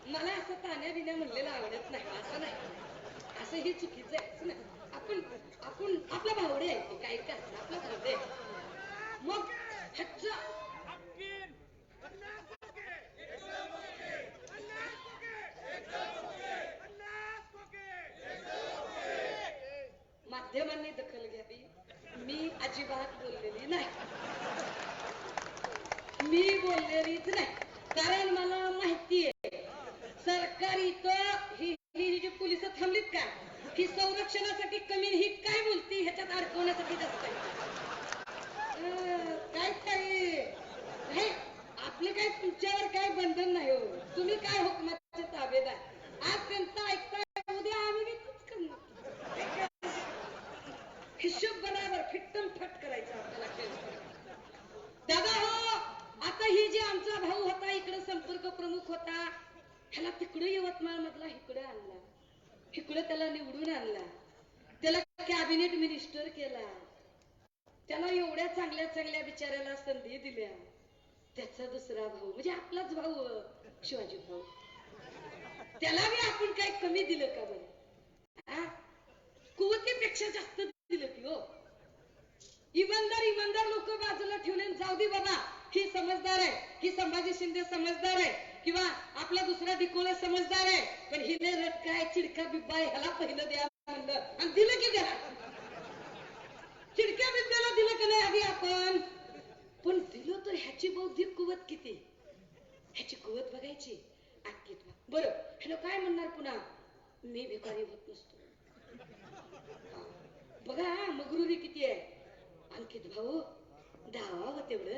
मला असं तान्या बिन्या म्हणलेलं आवडत नाही, असं नाही, असं हे चुकीचं आहे. आपण आपला भावडे आहे, काय करणार आपलं भावडे. मग माध्यमांनी दखल घ्यावी. मी अजिबात बोललेली नाही, मी बोललेलीच नाही. कारण मला माहिती आहे सरकारी ही जी पोलिस थांबलीत का, ही संरक्षणासाठी कमी, ही काय बोलती ह्याच्यात अडकवण्यासाठी जास्त काय आपलं काय तुमच्यावर काय बंधन नाही हो, तुम्ही काय हुकमाचे ताबेदार. आज त्यांचा ऐकता, उद्या आम्ही घेतच करणार. हिशोब बरोबर फिट्टम फट करायचा आपल्याला. दादा हो, आता ही जे आमचा भाऊ होता, इकडे संपर्क प्रमुख होता, ह्याला तिकडे यवतमाळ मधला इकडे आणला, इकडे त्याला निवडून आणला, त्याला कॅबिनेट मिनिस्टर केला, त्याला एवढ्या चांगल्या चांगल्या बिचाऱ्याला संधी दिल्या. त्याचा दुसरा भाऊ म्हणजे आपलाच भाऊ शिवाजी भाऊ, त्याला बी आपण काय कमी दिलं का बरं? कुवतीपेक्षा जास्त दिलं की हो. इमानदार लोक बाजूला ठेवले, जाऊ दे बाबा, ही समजदार आहे, ही संभाजी शिंदे समजदार आहे, किंवा आपला दुसरा डिकोला समजदार आहे, पण हिले रटकाय चिडका बिब्बा आहे, ह्याला पहिलं द्या म्हणलं आणि दिलं की द्या. चिडक्या बिब्ब्याला दिलं का नाही आधी आपण, पण दिलं तर ह्याची बौद्धिक कुवत किती, ह्याची कुवत बघायची. बरं, ह्याला काय म्हणणार पुन्हा, मी भिकारी होत नसतो. बघा मगरुरी किती आहे. अंकित भाऊ दावा तेवढं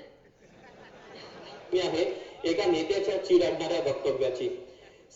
आहे एका नेत्याच्या चिरडणाऱ्या वक्तव्याची.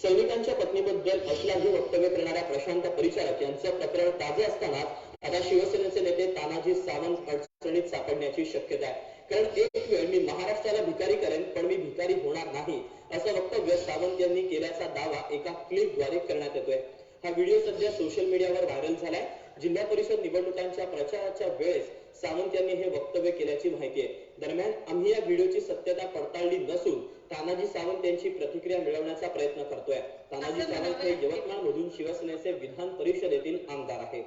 सैनिकांच्या पत्नीबद्दल अश्लाघ्य वक्तव्य करणाऱ्या प्रशांत परिचारक यांचं प्रकरण ताजे असताना आता शिवसेनेचे नेते तानाजी सावंत अडचणीत सापडण्याची शक्यता आहे. कारण एक वेळ मी महाराष्ट्राला भिकारी करेन पण मी भिकारी होणार नाही असं वक्तव्य सावंत यांनी केल्याचा दावा एका क्लिपद्वारे करण्यात येतोय. हा व्हिडिओ सध्या सोशल मीडियावर व्हायरल झालाय. जिल्हा परिषद निवडणुकांच्या प्रचाराच्या वेळेस सावंत यांनी हे वक्तव्य केल्याची माहिती आहे. दरम्यान आम्ही या व्हिडिओची सत्यता पडताळली नसून तानाजी सावंत यांची प्रतिक्रिया मिळवण्याचा प्रयत्न करतोय. तानाजी सावंत हे यवतमाळ मधून शिवसेनेचे विधान परिषदेतील आमदार आहेत.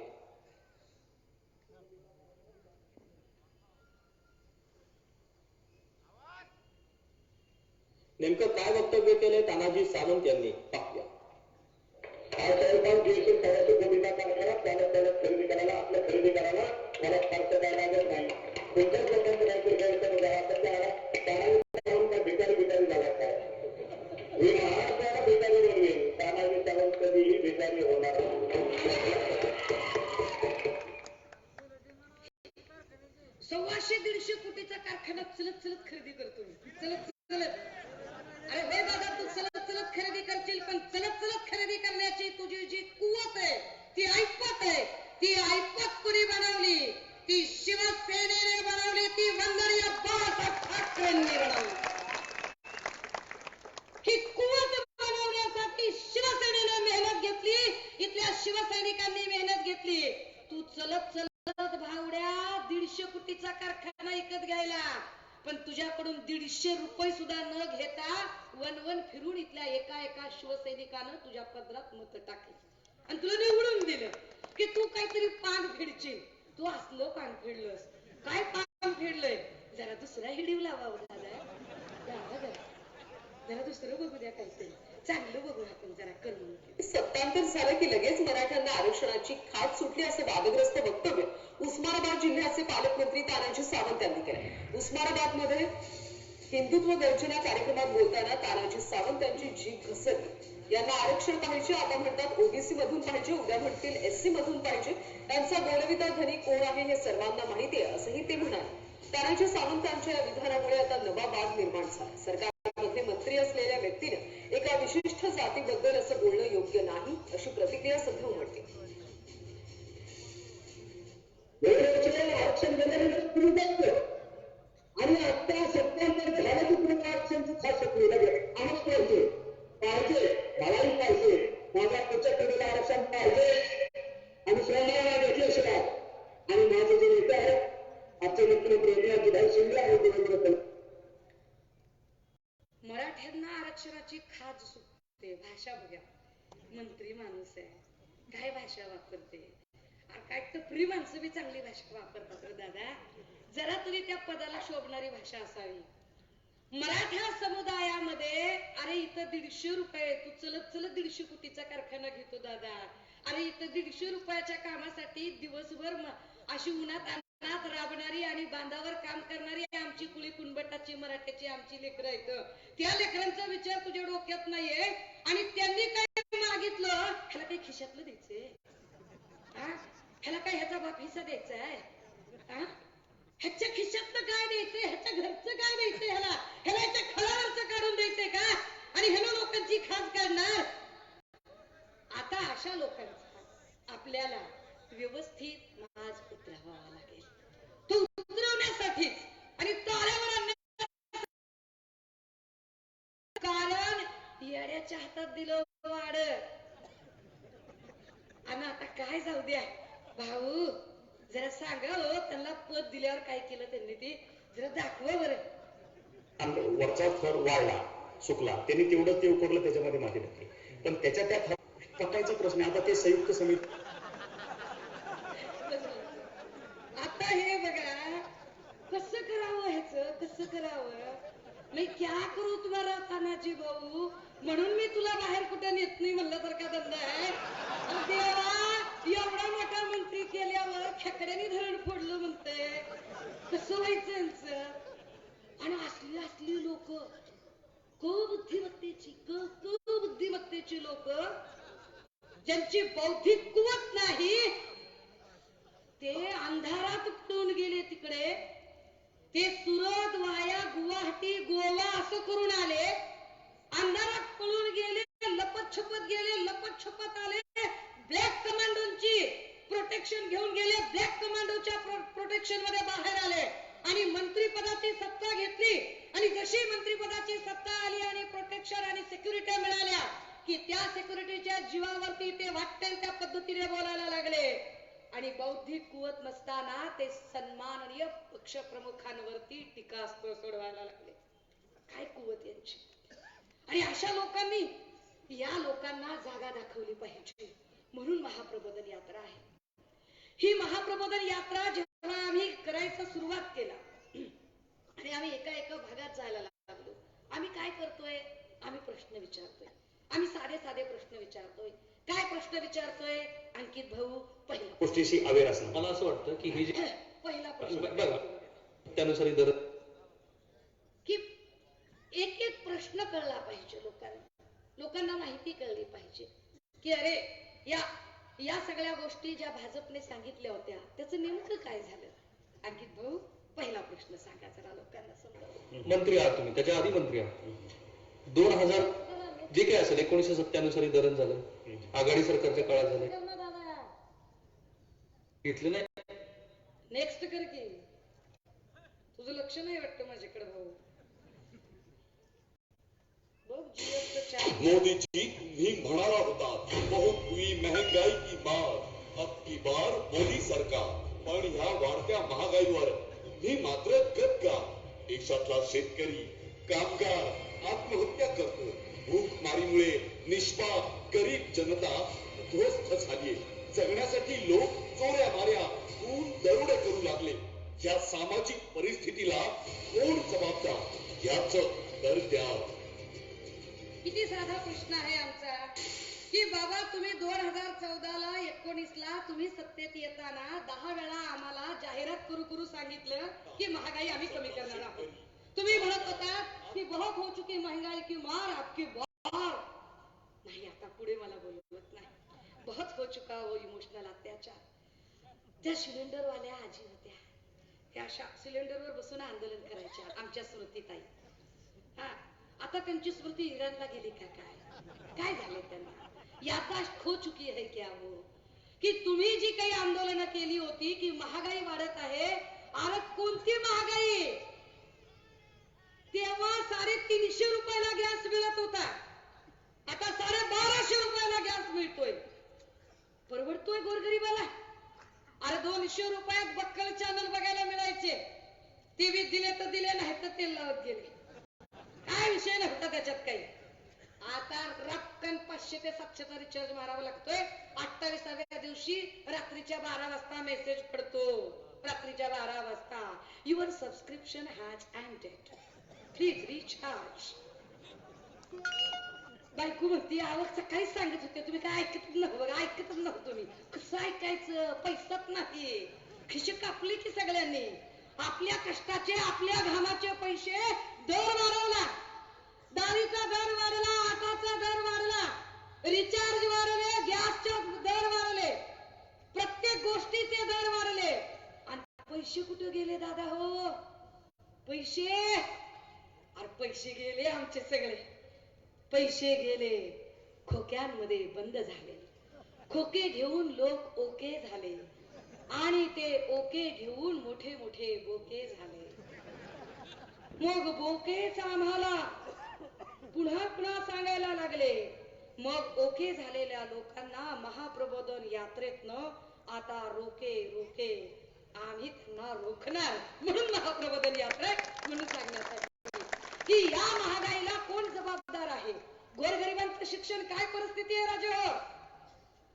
नेमकं काय वक्तव्य केले तानाजी सावंत यांनी पाहूया. भूमिका करणारा त्याला खरेदी करायला आपल्या खरेदी करायला मला खर्च करायला लागत नाही. कोणत्याच लोकांचं काहीतरी भिकारी झाला काय मी महाराष्ट्राला भिकारी बनवेल. तानाजी सावंत कधीही भिकारी होणार नाही. 100-150 कोटीचा कारखाना चलत चलत खरेदी करतो. चलत चलत. अरे हे दादा तू चलत चलत खरेदी करशील पण चलत चलत खरेदी करण्याची तुझी जी कुवत आहे ती ऐपत आहे. ती ऐपत कुणी बनवली? ती शिवसेनेने बनवली. ती वंदनीय बाळासाहेब ठाकरेंनी बनवली. ही कुवत बनवण्यासाठी शिवसेनेने मेहनत घेतली. इथल्या शिवसैनिकांनी मेहनत घेतली. तू चलत चलत भावड्या 150 कोटीचा कारखाना विकत घ्यायला पण तुझ्याकडून 150 रुपये सुद्धा न घेता वन फिरून इथल्या एका शिवसैनिकानं तुझ्या पदरात मत टाकली आणि तुला निवडून दिलं की तू काहीतरी पान फेडशील. तू असलं पान फेडलंस. काय पान फेडलंय? जरा दुसरा हिडीव लावा जरा दुसरं बघू द्या. काहीतरी चांगलं बघू आपण जरा करून. सत्तांतर झालं की लगेच मराठ्यांना आरक्षणाची खाट सुटली असं वादग्रस्त वक्तव्य उस्मानाबाद जिल्ह्याचे पालकमंत्री तानाजी सावंत यांनी केलं. उस्मानाबाद मध्ये हिंदुत्व गर्जना कार्यक्रमात बोलताना तानाजी सावंत यांची जीभ घसरली. यांना आरक्षण पाहिजे, आता म्हणतात ओबीसी मधून पाहिजे, उद्या म्हणतील एससी मधून पाहिजे. त्यांचा बोलविता धनी कोण आहे हे सर्वांना माहिती आहे असंही ते म्हणाले. तानाजी सावंत यांच्या या विधानामुळे आता नवा वाद निर्माण झाला. सरकारमध्ये मंत्री असलेल्या व्यक्तीने एका विशिष्ट जातीबद्दल असं बोलणं योग्य नाही अशी प्रतिक्रिया सध्या उमटते. आरक्षण आणि आता सत्तांतर झालं की पुन्हा आरक्षणची खास पाहिजे मलाही पाहिजे. माझ्या पुढच्या पिढीला आरक्षण पाहिजे आणि श्रमाला घेतल्याशिवाय आणि माझे जे नेते आहेत आजचे मुख्यमंत्री एकनाथजी शिंदे आणि देवेंद्र फडणवीस मराठ्यांना आरक्षणाची खाज सुटते. भाषा बघा. मंत्री माणूस आहे काय भाषा वापरते. काय टपरी माणसं बी चांगली भाषा वापरतात रे दादा. जरा तरी त्या पदाला शोभणारी भाषा असावी. मराठा समुदायामध्ये अरे इथं 150 रुपये तू चलत चलत 150 कोटीचा कारखाना घेतो दादा. अरे इथं 150 रुपयाच्या कामासाठी दिवसभर अशी उन्हात अन्नात राबणारी आणि बांधावर काम करणारी आमची कुळी कुणबटाची मराठ्याची आमची लेकरं आहेत. त्या लेकरांचा विचार तुझ्या डोक्यात नाहीये आणि त्यांनी काय मागितलं ह्याला काही खिशातलं द्यायचंय. ह्याला काय ह्याचा बाप हिस्सा द्यायचा आहे. ह्याच्या खिशातलं काय द्यायचंय, ह्याच्या घरचं काय द्यायचंय, ह्याला ह्याच्या खळावरचं काढून द्यायचंय का आणि ह्याला लोकांची खास काढणार. आता अशा लोकांचा आपल्याला व्यवस्थित माज उतरवावा लागेल. तो उतरवण्यासाठीच आणि ताऱ्यावर आणण्यासाठी कारण येड्याच्या हातात दिलं वाड. आणि आता काय जाऊ द्या भाऊ जरा सांगा हो त्यांना पद दिल्यावर काय केलं त्यांनी ते जरा दाखवा बरं. वरचा थर वाढला सुकला त्यांनी तेवढं ते उकडलं त्याच्यामध्ये माती टाकली पण त्याच्या त्या पकायचा प्रश्न आता ते संयुक्त समिती. आता हे बघा कसं करावं ह्याचं कसं करावं. मी क्या करू तुम्हाला तानाजी भाऊ म्हणून मी तुला बाहेर कुठं नेत नाही म्हणलं तर का धंदा आहे. देवा एवढा मोठा मंत्री केल्यावर खेकड्याने धरण फोडलं म्हणते कसं व्हायचं यांचं. आणि असली लोक बुद्धिमत्तेची लोक ज्यांची बौद्धिक कुवत नाही ते अंधारात पडून गेले तिकडे. ते सुरत वाया गुवाहाटी गोवा असं करून आले. अंधारात पळून गेले लपत छपत आले. ब्लॅक कमांडोची प्रोटेक्शन घेऊन गेले. ब्लॅक कमांडोच्या प्रोटेक्शन मध्ये बाहेर आले आणि मंत्रिपदाची सत्ता घेतली. आणि जशी मंत्रिपदाची सत्ता आली आणि प्रोटेक्शन आणि सिक्युरिटी मिळाल्या की त्या सिक्युरिटीच्या जीवावरती ते वाटतील त्या पद्धतीने बोलायला लागले. आणि बौद्धिक कुवत नसताना ते सन्माननीय पक्षप्रमुखांवरती टीकास्त्र सोडवायला लागले. काय कुवत यांची. आणि अशा लोकांनी या लोकांना जागा दाखवली पाहिजे म्हणून महाप्रबोधन यात्रा आहे. ही महाप्रबोधन यात्रा जेव्हा आम्ही करायचं सुरुवात केला आणि आम्ही एका एका भागात जायला लागलो, आम्ही काय करतोय, आम्ही प्रश्न विचारतोय. आम्ही साधे साधे प्रश्न विचारतोय. काय प्रश्न विचारतोय अंकित भाऊ? पहिला गोष्टीशी अवेअर असणं. मला असं वाटतं की हे जे पहिला प्रश्न बघा त्यानुसार दर की एक एक प्रश्न कळला पाहिजे लोकांना. लोकांना माहिती कळली पाहिजे की अरे या सगळ्या गोष्टी ज्या भाजपने सांगितल्या होत्या त्याचं नेमकं काय झालं. अंकित भाऊ पहिला प्रश्न सांगा जरा लोकांना समजा. मंत्री आहात तुम्ही, त्याच्या आधी मंत्री आहात. 2000 जे काय असेल 1997 साली धरण झालं, आघाडी सरकारच्या काळात झालं, घेतलं नाही. नेक्स्ट कर की. तुझं लक्ष नाही वाटतं माझ्याकडे भाऊ. बघ जीएसचं मोदी जी भी म्हणाला होता बहुत हुई महंगाई की मार, अब की बार मोदी सरकार. पण ह्या वाढत्या महागाईवर मी मात्र गपगार. देशातला शेतकरी कामगार आत्महत्या करतो. भूकमारीमुळे निष्पाप गरीब जनता ध्वस्त झालीये. जगण्यासाठी लोक चोऱ्या माऱ्या खून दरोडे करू लागले. या सामाजिक परिस्थितीला कोण जबाबदार याच उत्तर द्या. किती साधा प्रश्न आहे आमचा की बाबा तुम्ही 2014ला 19ला तुम्ही सत्तेत येताना 10 वेळा आम्हाला जाहिरात करू सांगितलं की महागाई आम्ही कमी करणार आहोत. तुम्ही म्हणत होता की बहुत हो चुकी महंगाई की मार आपकी बार. नाही आता पुढे मला बोलवत नाही. बहुत हो चुका वो इमोशनल अत्याचार. त्या सिलेंडरवाल्या आजी होत्या, त्या अशा सिलेंडरवर बसून आंदोलन करायच्या आमच्या स्मृतीताई. हा आता त्यांची स्मृती इराणला गेली का काय झाले त्यांना. यादाश्त खो चुकी है क्या वो की तुम्ही जी काही आंदोलनं केली होती की महागाई वाढत आहे. अरे कोणती महागाई. तेव्हा 350 रुपयाला गॅस मिळत होता, आता 1250 रुपयाला गॅस मिळतोय. परवडतोय गोरगरीबाला. अरे 200 रुपयात बक्कल चॅनल बघायला मिळायचे. टीव्ही दिले तर दिले, नाही तर तेल लावत गेले. काय विषय नव्हता त्याच्यात काही. आता रक्कन 500 ते 700चा रिचार्ज मारावा लागतोय. 28व्या दिवशी रात्रीच्या 12 वाजता मेसेज पडतो. रात्रीच्या 12 वाजता your subscription has ended, please recharge. बायको म्हणते आवक सकाळी सांगत होते तुम्ही काय ऐकतच नव्हतं तुम्ही. कसं ऐकायचं, पैसाच नाही. खिशी कापली की सगळ्यांनी. आपल्या कष्टाचे आपल्या घामाचे पैसे दर वाढवला. डाळीचा दर वाढला, आटाचा दर वाढला, रिचार्ज वाढले, गॅसचे दर वाढले, प्रत्येक गोष्टीचे दर वाढले. आणि पैसे कुठे गेले दादा हो. पैसे अरे पैसे गेले आमचे सगळे. पैसे गेले खोक्यांमध्ये बंद झाले. खोके घेऊन लोक ओके झाले आणि ते ओके घेऊन मोठे मोठे बोके झाले. मग बोकेच आम्हाला पुन्हा पुन्हा सांगायला लागले. मग ओके झालेल्या लोकांना महाप्रबोधन यात्रेतनं आता रोके रोके आम्ही त्यांना रोखणार म्हणून महाप्रबोधन यात्रा म्हणून सांगण्यासाठी की या महागाईला कोण जबाबदार आहे. गोरगरिबांचं शिक्षण काय परिस्थिती आहे राजे.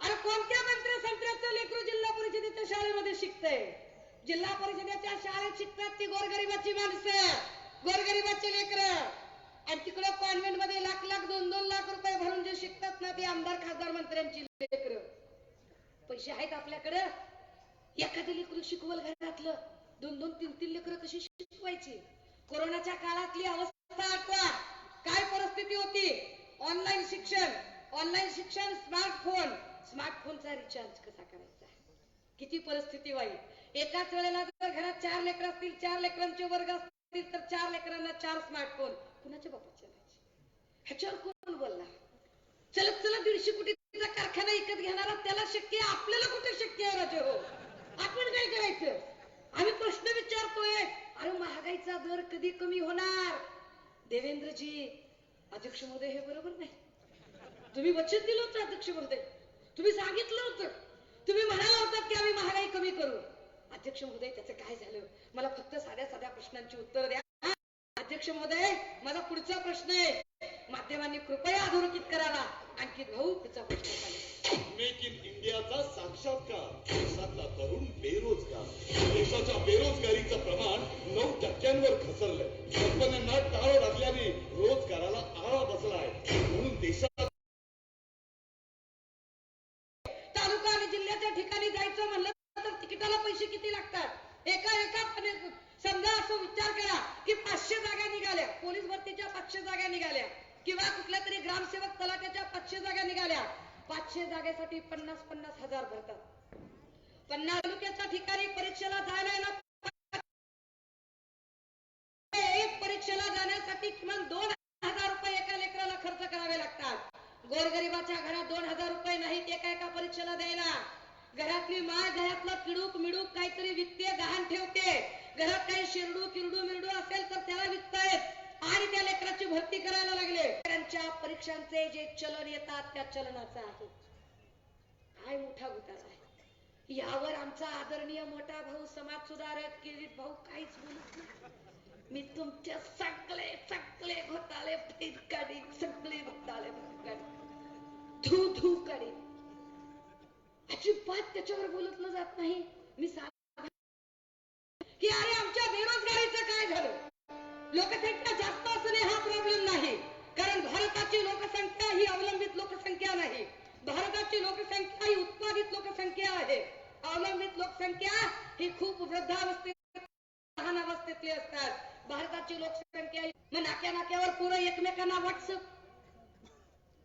अरे कोणत्या मंत्री संत्र्याचं लेकरू जिल्हा परिषदेच्या शाळेमध्ये शिकतंय. जिल्हा परिषदेच्या शाळेत शिकतात ती गोरगरिबाची माणसं, गोरगरिबाची लेकरं. आणि तिकडे कॉन्व्हेंट मध्ये लाख 2-2 लाख रुपये भरून जे शिकतात ना ती आमदार खासदार मंत्र्यांची लेकरं. पैसे आहेत आपल्याकडे. एखादं लेकरू शिकवल घरातलं 2-2, 3-3 लेकरं कशी शिकवायची. कोरोनाच्या काळातली अवस्था आठवा. काय परिस्थिती होती. ऑनलाईन शिक्षण, स्मार्टफोनचा रिचार्ज कसा करायचा. किती परिस्थिती वाईट. एकाच वेळेला जर घरात 4 लेकरं असतील, 4 लेकरांचे वर्ग असतील तर 4 लेकरांना 4 स्मार्टफोन कुणाच्या बापाचे चालायचे. ह्याच्यावर कोण बोलला. चलत 150 कोटीचा कारखाना विकत घेणारा त्याला शक्य आहे, आपल्याला कुठे शक्य आहे राजे हो. आपण काय करायचं. आम्ही प्रश्न विचारतोय. अरे महागाईचा दर कधी कमी होणार. देवेंद्रजी अध्यक्ष महोदय हे बरोबर नाही. तुम्ही वचन दिलं होतं अध्यक्ष महोदय. तुम्ही सांगितलं होतं तुम्ही म्हणाला होतात की आम्ही महागाई कमी करू. अध्यक्ष महोदय, त्याचं काय झालं? मला फक्त साध्या साध्या प्रश्नांची उत्तर द्या. अध्यक्ष महोदय, माझा पुढचा प्रश्न आहे, माध्यमांनी कृपया अधोरेखित करावा. अंकित भाऊ, पुढचा प्रश्न सांगा. मेक इन इंडियाचा साक्षात्कार. देशातला तरुण बेरोजगार. देशाच्या बेरोजगारीचं प्रमाण 9% घसरलंय. कंपन्यांना टाळं टाकल्याने रोजगाराला आळा बसलाय. म्हणून देशात तालुका आणि जिल्ह्याच्या ठिकाणी जायचं म्हणलं तर तिकिटाला पैसे किती लागतात? एका समजा असं विचार करा की 500 जागा निघाल्या, पोलीस भरतीच्या 500 जागा निघाल्या, किंवा कुठल्या तरी ग्रामसेवक तलाट्याच्या 500 जागा निघाल्या. 500 जागेसाठी 50-50 हजार भरतात. 50 तालुक्याच्या ठिकाणी परीक्षेला जायला एक परीक्षेला जाण्यासाठी किमान 2000 रुपये एका लेकराला खर्च करावे लागतात. गोरगरिबाच्या घरात 2000 रुपये नाहीत एका परीक्षेला द्यायला. घरातली माय घरातला किडूक मिडूक काहीतरी विकते, गहाण ठेवते. घरात काही शिरडू किरडू मिरडू असेल तर त्याला विकतायत आणि त्या लेकराची भरती करायला लागले. त्यांच्या परीक्षांचे जे चलन येतात त्या चलनाचा आहे काय मोठा घोटाळा आहे. यावर आमचा आदरणीय मोठा भाऊ समाज सुधारक किरीट भाऊ काहीच बोलत नाही. मी तुमचे सगळे घोटाळे फेड काढीन, सगळे घोटाळे धू धू काढीन. अजिबात त्याच्यावर बोलत जात नाही. मी की अरे आमच्या बेरोजगारीचं काय झालं? लोकसंख्या जास्त असणे हा प्रॉब्लेम नाही, कारण भारताची लोकसंख्या ही अवलंबित लोकसंख्या नाही. भारताची लोकसंख्या ही उत्पादित लोकसंख्या आहे. अवलंबित लोकसंख्या ही खूप वृद्धावस्थेत लहान अवस्थेतली असतात. भारताची लोकसंख्या मग नाक्यावर पुरं एकमेकांना व्हॉट्सअप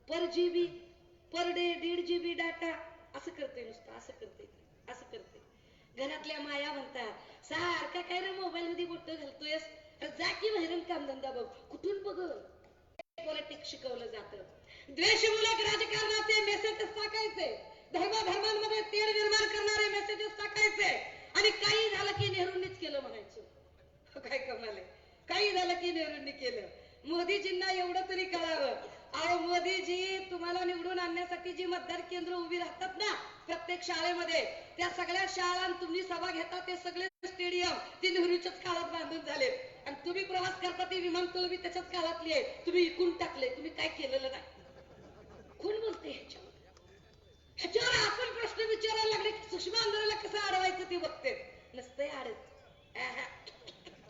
पर GB per day 1.5 GB data असं करते, नुसतं असं करते. घरातल्या माया म्हणतात सारखा काय रे मोबाईल मध्ये बोट घालतोयस, जा की बाहेरून कामधंदा बघ. कुठून बघ? पॉलिटिक्स शिकवलं जातं. द्वेषमूलक राजकारणाचे मेसेजेस टाकायचे, धर्मांमध्ये तेढ निर्माण करणारे मेसेजेस टाकायचे आणि काही झालं की नेहरूंनीच केलं म्हणायचं. काय कमाल आहे. काही झालं की नेहरूंनी केलं. मोदीजींना एवढं तरी कळावं, अहो मोदीजी तुम्हाला निवडून आणण्यासाठी जी मतदान केंद्र उभी राहतात ना प्रत्येक शाळेमध्ये, त्या सगळ्या शाळां तुम्ही सभा घेता ते सगळे स्टेडियम ते नेहरूच्याच काळात बांधून झाले. आणि तुम्ही प्रवास करता ती विमानतळ बी त्याच्याच काळातली आहे. तुम्ही विकून टाकले, तुम्ही काय केलेलं नाही. कोण बोलते ह्याच्यावर? आपण प्रश्न विचारायला लागले की सुषमा अंधाराला कसं अडवायचं ते बघते. नसतंय आडत,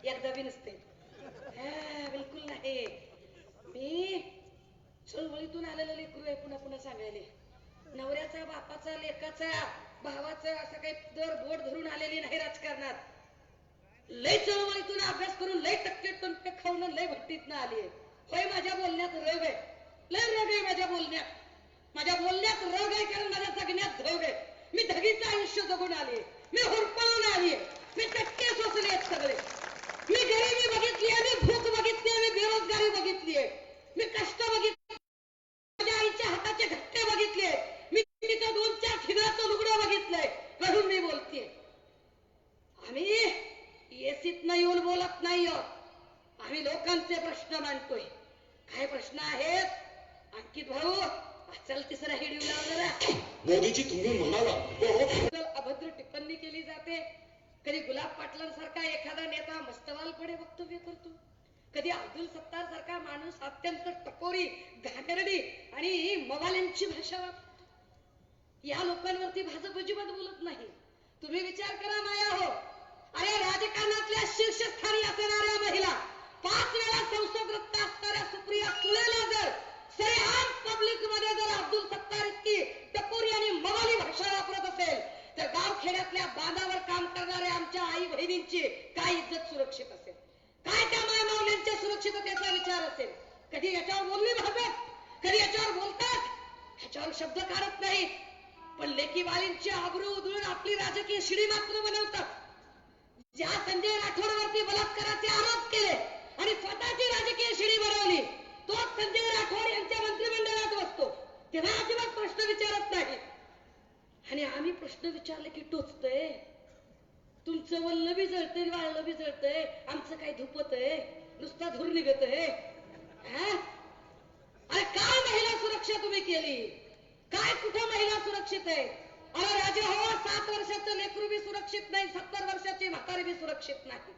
एकदा बी नसते, बिलकुल नाही. मी चळवळीतून आलेलं लेकरू आहे. पुन्हा पुन्हा सांगायले नवऱ्याचा, बापाचा, लेकाचा, भावाचा असं काही दर बोट धरून आलेली नाही राजकारणात. लय चळवळीतून अभ्यास करून लय टक्के टंपे खाऊन लय भट्टीतनं आली आहे. होय, माझ्या बोलण्यात रग आहे, लय रग आहे माझ्या बोलण्यात. माझ्या बोलण्यात रग आहे कारण माझ्या जगण्यात धग आहे. मी धगीचं आयुष्य जगून आली, मी हुरपळून आली, मी टक्के सोसले आहेत सगळे. मी गरिबी बघितली आहे, मी भूक बघितली आहे, मी बेरोजगारी बघितली आहे, मी कष्ट बघितले, माझ्या आईच्या हाताचे घट्टे बघितले, मी तिथं 2-4 ठिगळाचं लुगडं बघितलंय म्हणून मी बोलतेय. आम्ही एसीतनं येऊन बोलत नाही आहोत, आम्ही लोकांचे प्रश्न मांडतोय. काय प्रश्न आहेत अंकित भाऊ? चल तिसरा हिडीव लावणार. मोदीजी तुम्ही म्हणाला अभद्र टिप्पणी केली जाते. कधी गुलाब पाटलांसारखा एखादा नेता मस्तवालपणे वक्तव्य करतो, कधी अब्दुल सत्तार सारखा माणूस अत्यंत टपोरी, घाणेरडी आणि मवाल्यांची भाषा वापरतो. या लोकांवरती भाजप अजिबात बोलत नाही. तुम्ही विचार करा माया हो, अरे राजकारणातल्या शीर्षस्थानी असणाऱ्या महिला, 5 वेळा संसद रत्न असणाऱ्या सुप्रिया सुळेला जर सरेआम पब्लिक मध्ये जर अब्दुल सत्तार इतकी टपोरी आणि मवाली भाषा वापरत असेल तर गावखेड्यातल्या बांधावर काम करणाऱ्या आमच्या आई बहिणींची काय इज्जत सुरक्षित असेल? काय त्या मायमावल्यांच्या सुरक्षिततेचा विचार असेल? कधी याच्यावर बोलली भाजप? कधी याच्यावर बोलतात? ह्याच्यावर शब्द काढत नाही, पण लेकी बाळींची आबरू उधळून आपली राजकीय शिडी मात्र बनवतात. ज्या संजय राठोडवरती बलात्काराचे आरोप केले आणि स्वतःची राजकीय शिडी बनवली, तोच संजय राठोड यांच्या मंत्रिमंडळात बसतो, तेव्हा अजिबात प्रश्न विचारत नाही. आणि आम्ही प्रश्न विचारले की टोचतय. तुमचं वल्ल बी जळतंय, वाळलं बी जळतंय, आमचं काय धुपत आहे, नुसता धूर निघत आहे. अरे काय महिला सुरक्षा तुम्ही केली? काय कुठं महिला सुरक्षित आहे? अरे राजे हो, 7 वर्षाचं लेकरू बी सुरक्षित नाही, 70 वर्षाची म्हातारी बी सुरक्षित नाही.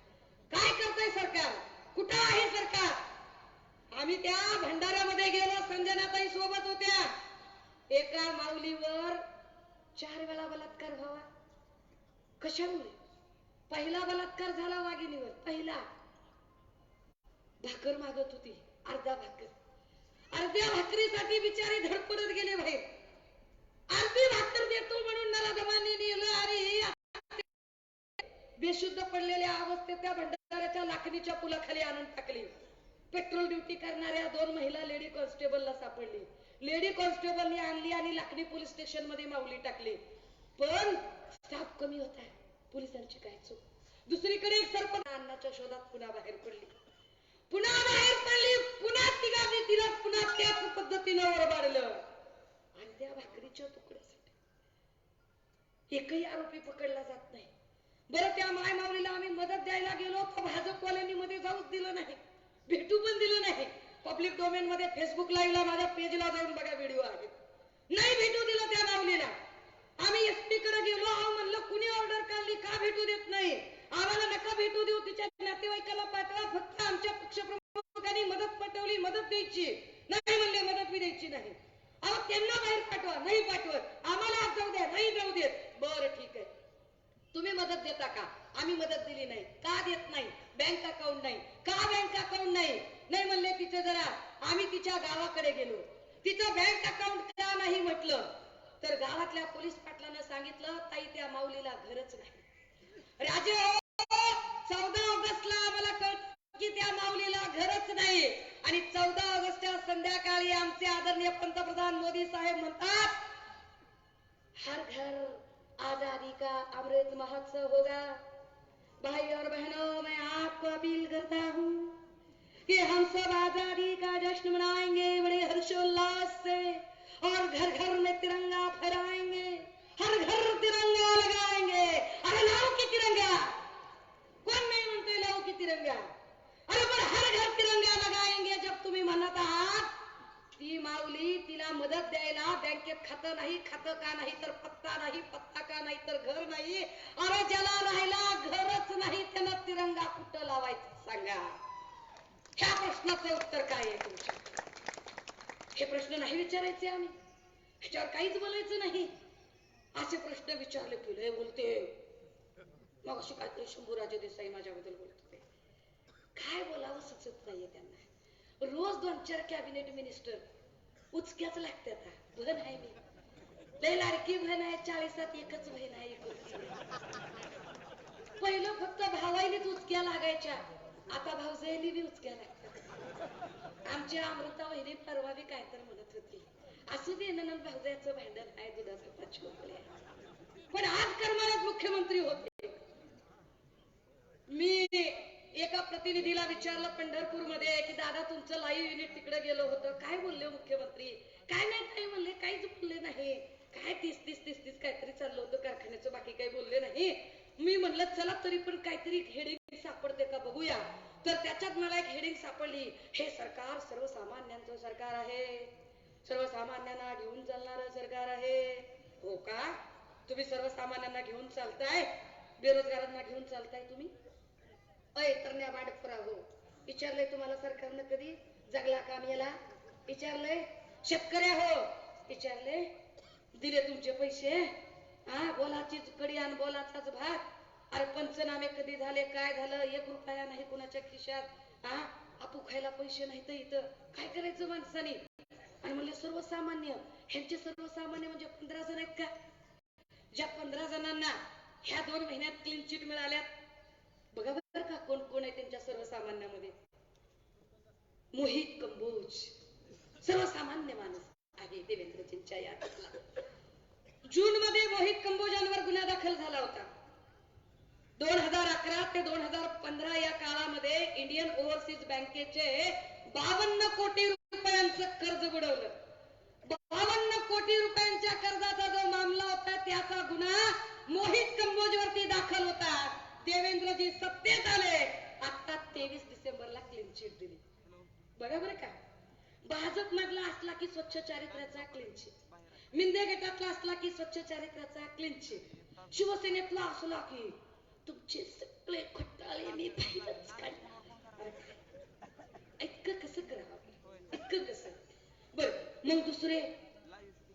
काय करतंय सरकार? कुठं आहे सरकार? आम्ही त्या भंडाऱ्यामध्ये गेलो, संजनाताई सोबत होत्या. एका माऊलीवर 4 वेळा बलात्कार व्हावा. कशामुळे? पहिला बलात्कार झाला वाघिणीवर, पहिला. भाकर मागत होती, अर्धा भाकर. अर्ध्या भाकरीसाठी बिचारी धडपडत गेले बाहेर. अर्धी भाकर देतो म्हणून नराधमांनी नेलं आणि बेशुद्ध पडलेल्या अवस्थेत त्या भंडाऱ्याच्या लाखणीच्या पुलाखाली आणून टाकली. पेट्रोल ड्युटी करणाऱ्या 2 महिला लेडी कॉन्स्टेबलला सापडली. लेडी कॉन्स्टेबलनी आणली आणि लाखणी पोलीस स्टेशन मध्ये माऊली टाकली. पण स्टाफ कमी होता, पोलिसांची काय चूक. दुसरीकडे एक सरपंच अन्नाच्या शोधात पुन्हा बाहेर पडली. पुन्हा तिघांनी तिला पुन्हा त्याच पद्धतीनं ओरबाडलं आणि त्या भाकरीच्या तुकड्यासाठी एकही आरोपी पकडला जात नाही. बरं, त्या माय माऊलीला आम्ही मदत द्यायला गेलो तर भाजपवाल्यांनी मध्ये जाऊच दिलं नाही, भेटू पण दिलं नाही. पब्लिक डोमेन मध्ये फेसबुक लाईव्हला माझ्या पेजला जाऊन बघा, व्हिडिओ आहे. नाही भेटू दिलं त्या माऊलीला. आम्ही एसपी कडे गेलो, अहो म्हणलं कुणी ऑर्डर काढली, का भेटू देत नाही? आम्हाला नका भेटू देऊ, तिच्या नातेवाईकाला पाठवा. फक्त आमच्या पक्षप्रमुखांनी मदत पाठवली, मदत द्यायची नाही म्हणले, मदत मी द्यायची नाही. अहो त्यांना बाहेर पाठवा, नाही पाठवत. आम्हाला आज जाऊ द्या, नाही जाऊ देत. बरं ठीक आहे, तुम्ही मदत देता का? आम्ही मदत दिली नाही. का देत नाही? बँक अकाउंट नाही. का बँक अकाउंट नाही? नाही म्हणले तिथे जरा. आम्ही तिच्या गावाकडे गेलो, तिचं बँक अकाउंट का नाही म्हटलं तर गावातल्या पोलीस पाटलानं सांगितलं, ताई त्या माऊलीला घरच नाही. राजे हो, 14 ऑगस्टला आम्हाला कळतं की त्या माऊलीला घरच नाही. आणि 14 ऑगस्टच्या संध्याकाळी आमचे आदरणीय पंतप्रधान मोदी साहेब म्हणतात, हर घर आजादी का अमृत महोत्सव होगा. भाई और बहनों, मैं आपको अपील करता हूँ कि हम सब आजादी का जश्न मनाएंगे बड़े हर्षोल्लास से और घर घर में तिरंगा फहराएंगे, हर घर तिरंगा लगाएंगे. अरे लाओ की तिरंगा, कोण नाही म्हणतोय लाओ की तिरंगा? अरे पण हर घर तिरंगा लगाएंगे. जब तुम्ही म्हणत आहात ती माऊली, तिला मदत द्यायला बँकेत खातं नाही, खातं का नाही तर पत्ता नाही, पत्ता का नाही तर घर नाही. अरे ज्याला राहिला घरच नाही, त्यानं तिरंगा कुठं लावायचं सांगा? ह्या प्रश्नाचं उत्तर काय आहे तुमच्या? हे प्रश्न नाही विचारायचे आम्ही, ह्याच्यावर काहीच बोलायचं नाही. असे प्रश्न विचारले की बोलते. मग अशी काहीतरी शंभूराजे देसाई माझ्याबद्दल बोलत होते. काय बोलावं सुचत नाहीये त्यांना. रोज 2-4 कॅबिनेट मिनिस्टर उचक्याच लागतात. बहन आहे मी, लय लाडकी बहन आहे, 40सात एकच बहीण आहे. पहिलं फक्त भावाईनीच उचक्या लागायच्या, आता भाऊजाईनी बी उचक्या लागतात. आमच्या अमृता वहिनी परवा बी काय तर म्हणत होती, असू दे नंद भाऊजाईचं भांडण आहे, दुधाचं पाचवले. पण आज करणारच मुख्यमंत्री होते. मी एका प्रतिनिधीला विचारलं पंढरपूरमध्ये की दादा तुमचं लाईव्ह युनिट तिकडे गेलो होतं, काय बोलले मुख्यमंत्री? काय नाही काय म्हणले, काहीच बोलले नाही. काय 30 काहीतरी चाललं होतं कारखान्याचं, बाकी काही बोलले नाही. मी म्हणलं चला तरी पण काहीतरी हेडिंग सापडते का बघूया. तर त्याच्यात मला एक हेडिंग सापडली, हे सरकार सर्वसामान्यांचं सरकार आहे, सर्वसामान्यांना घेऊन चालणारं सरकार आहे. हो का? तुम्ही सर्वसामान्यांना घेऊन चालताय, बेरोजगारांना घेऊन चालताय तुम्ही? तरण्या बाडपुरा हो, विचारलंय तुम्हाला सरकारनं कधी? जगला का मेला? विचारलंय? शेतकऱ्या हो, विचारले? दिले तुमचे पैसे? बोलाचीच कडी आणि बोलाचाच भात. अरे पंचनामे कधी झाले, काय झालं? 1 रुपया नाही कुणाच्या खिशात. आपू खायला पैसे नाही तर इथं काय करायचं माणसाने? आणि म्हणले सर्वसामान्य, ह्यांचे सर्वसामान्य म्हणजे 15 जण आहेत का? ज्या 15 जणांना ह्या 2 महिन्यात क्लीन चिट मिळाल्यात, बघा बरं का कोण कोण आहे त्यांच्या सर्वसामान्यामध्ये. मोहित कंबोज सर्वसामान्य माणूस आहे देवेंद्रजींच्या यादीतला. जून मध्ये मोहित कंबोजांवर गुन्हा दाखल झाला होता. 2011 ते 2015 या काळामध्ये इंडियन ओव्हरसीज बँकेचे 52 कोटी रुपयांचं कर्ज बुडवलं. 52 कोटी रुपयांच्या कर्जाचा जो मामला होता त्याचा गुन्हा मोहित कंबोजवरती दाखल होता. देवेंद्रजी सत्तेत आले, आता 23 डिसेंबरला क्लीन चिट दिली. बघा बरं का, भाजप मधला असला की स्वच्छ चारित्र्याचा क्लीन चिट, मिंदे गटातला असला की स्वच्छ चारित्र्याचा क्लीन चिट, शिवसेनेतला असला की तुमचे सगळे घोटाळे मी बाहेरच काढणार. इतकं कसं करावं, इतकं कसं. बर, मग दुसरे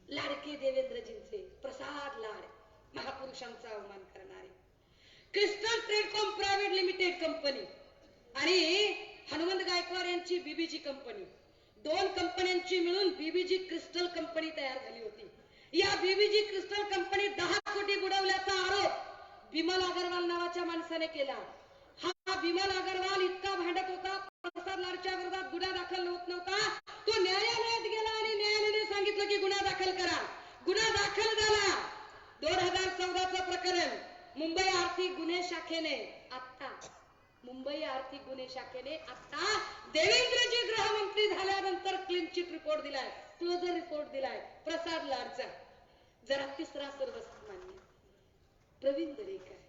लाडके देवेंद्रजींचे प्रसाद लाड, महापुरुषांचा अवमान करणारे. Crystal Tradecom private limited company आणि हनुमंत गायकवाड यांची बीबीजी कंपनी, दोन कंपन्यांची मिळून बीबीजी क्रिस्टल कंपनी तयार झाली होती. या बीबीजी क्रिस्टल कंपनी 10 कोटी बुडवल्याचा आरोप बिमल अग्रवाल नावाच्या माणसाने केला. हा बिमल अग्रवाल इतका भांडत होता, प्रसाद लाडच्या विरोधात गुन्हा दाखल होत नव्हता, तो न्यायालयात गेला आणि न्यायालयाने सांगितलं की गुन्हा दाखल करा. गुन्हा दाखल झाला. 2014चं प्रकरण. मुंबई आर्थिक गुन्हे शाखेने आता देवेंद्रजी गृहमंत्री झाल्यानंतर क्लीन चिट रिपोर्ट दिलाय, क्लोजर रिपोर्ट दिलाय प्रसाद लाडचा. जरा तिसरा सर्वसामान्य प्रवीण दरेकर,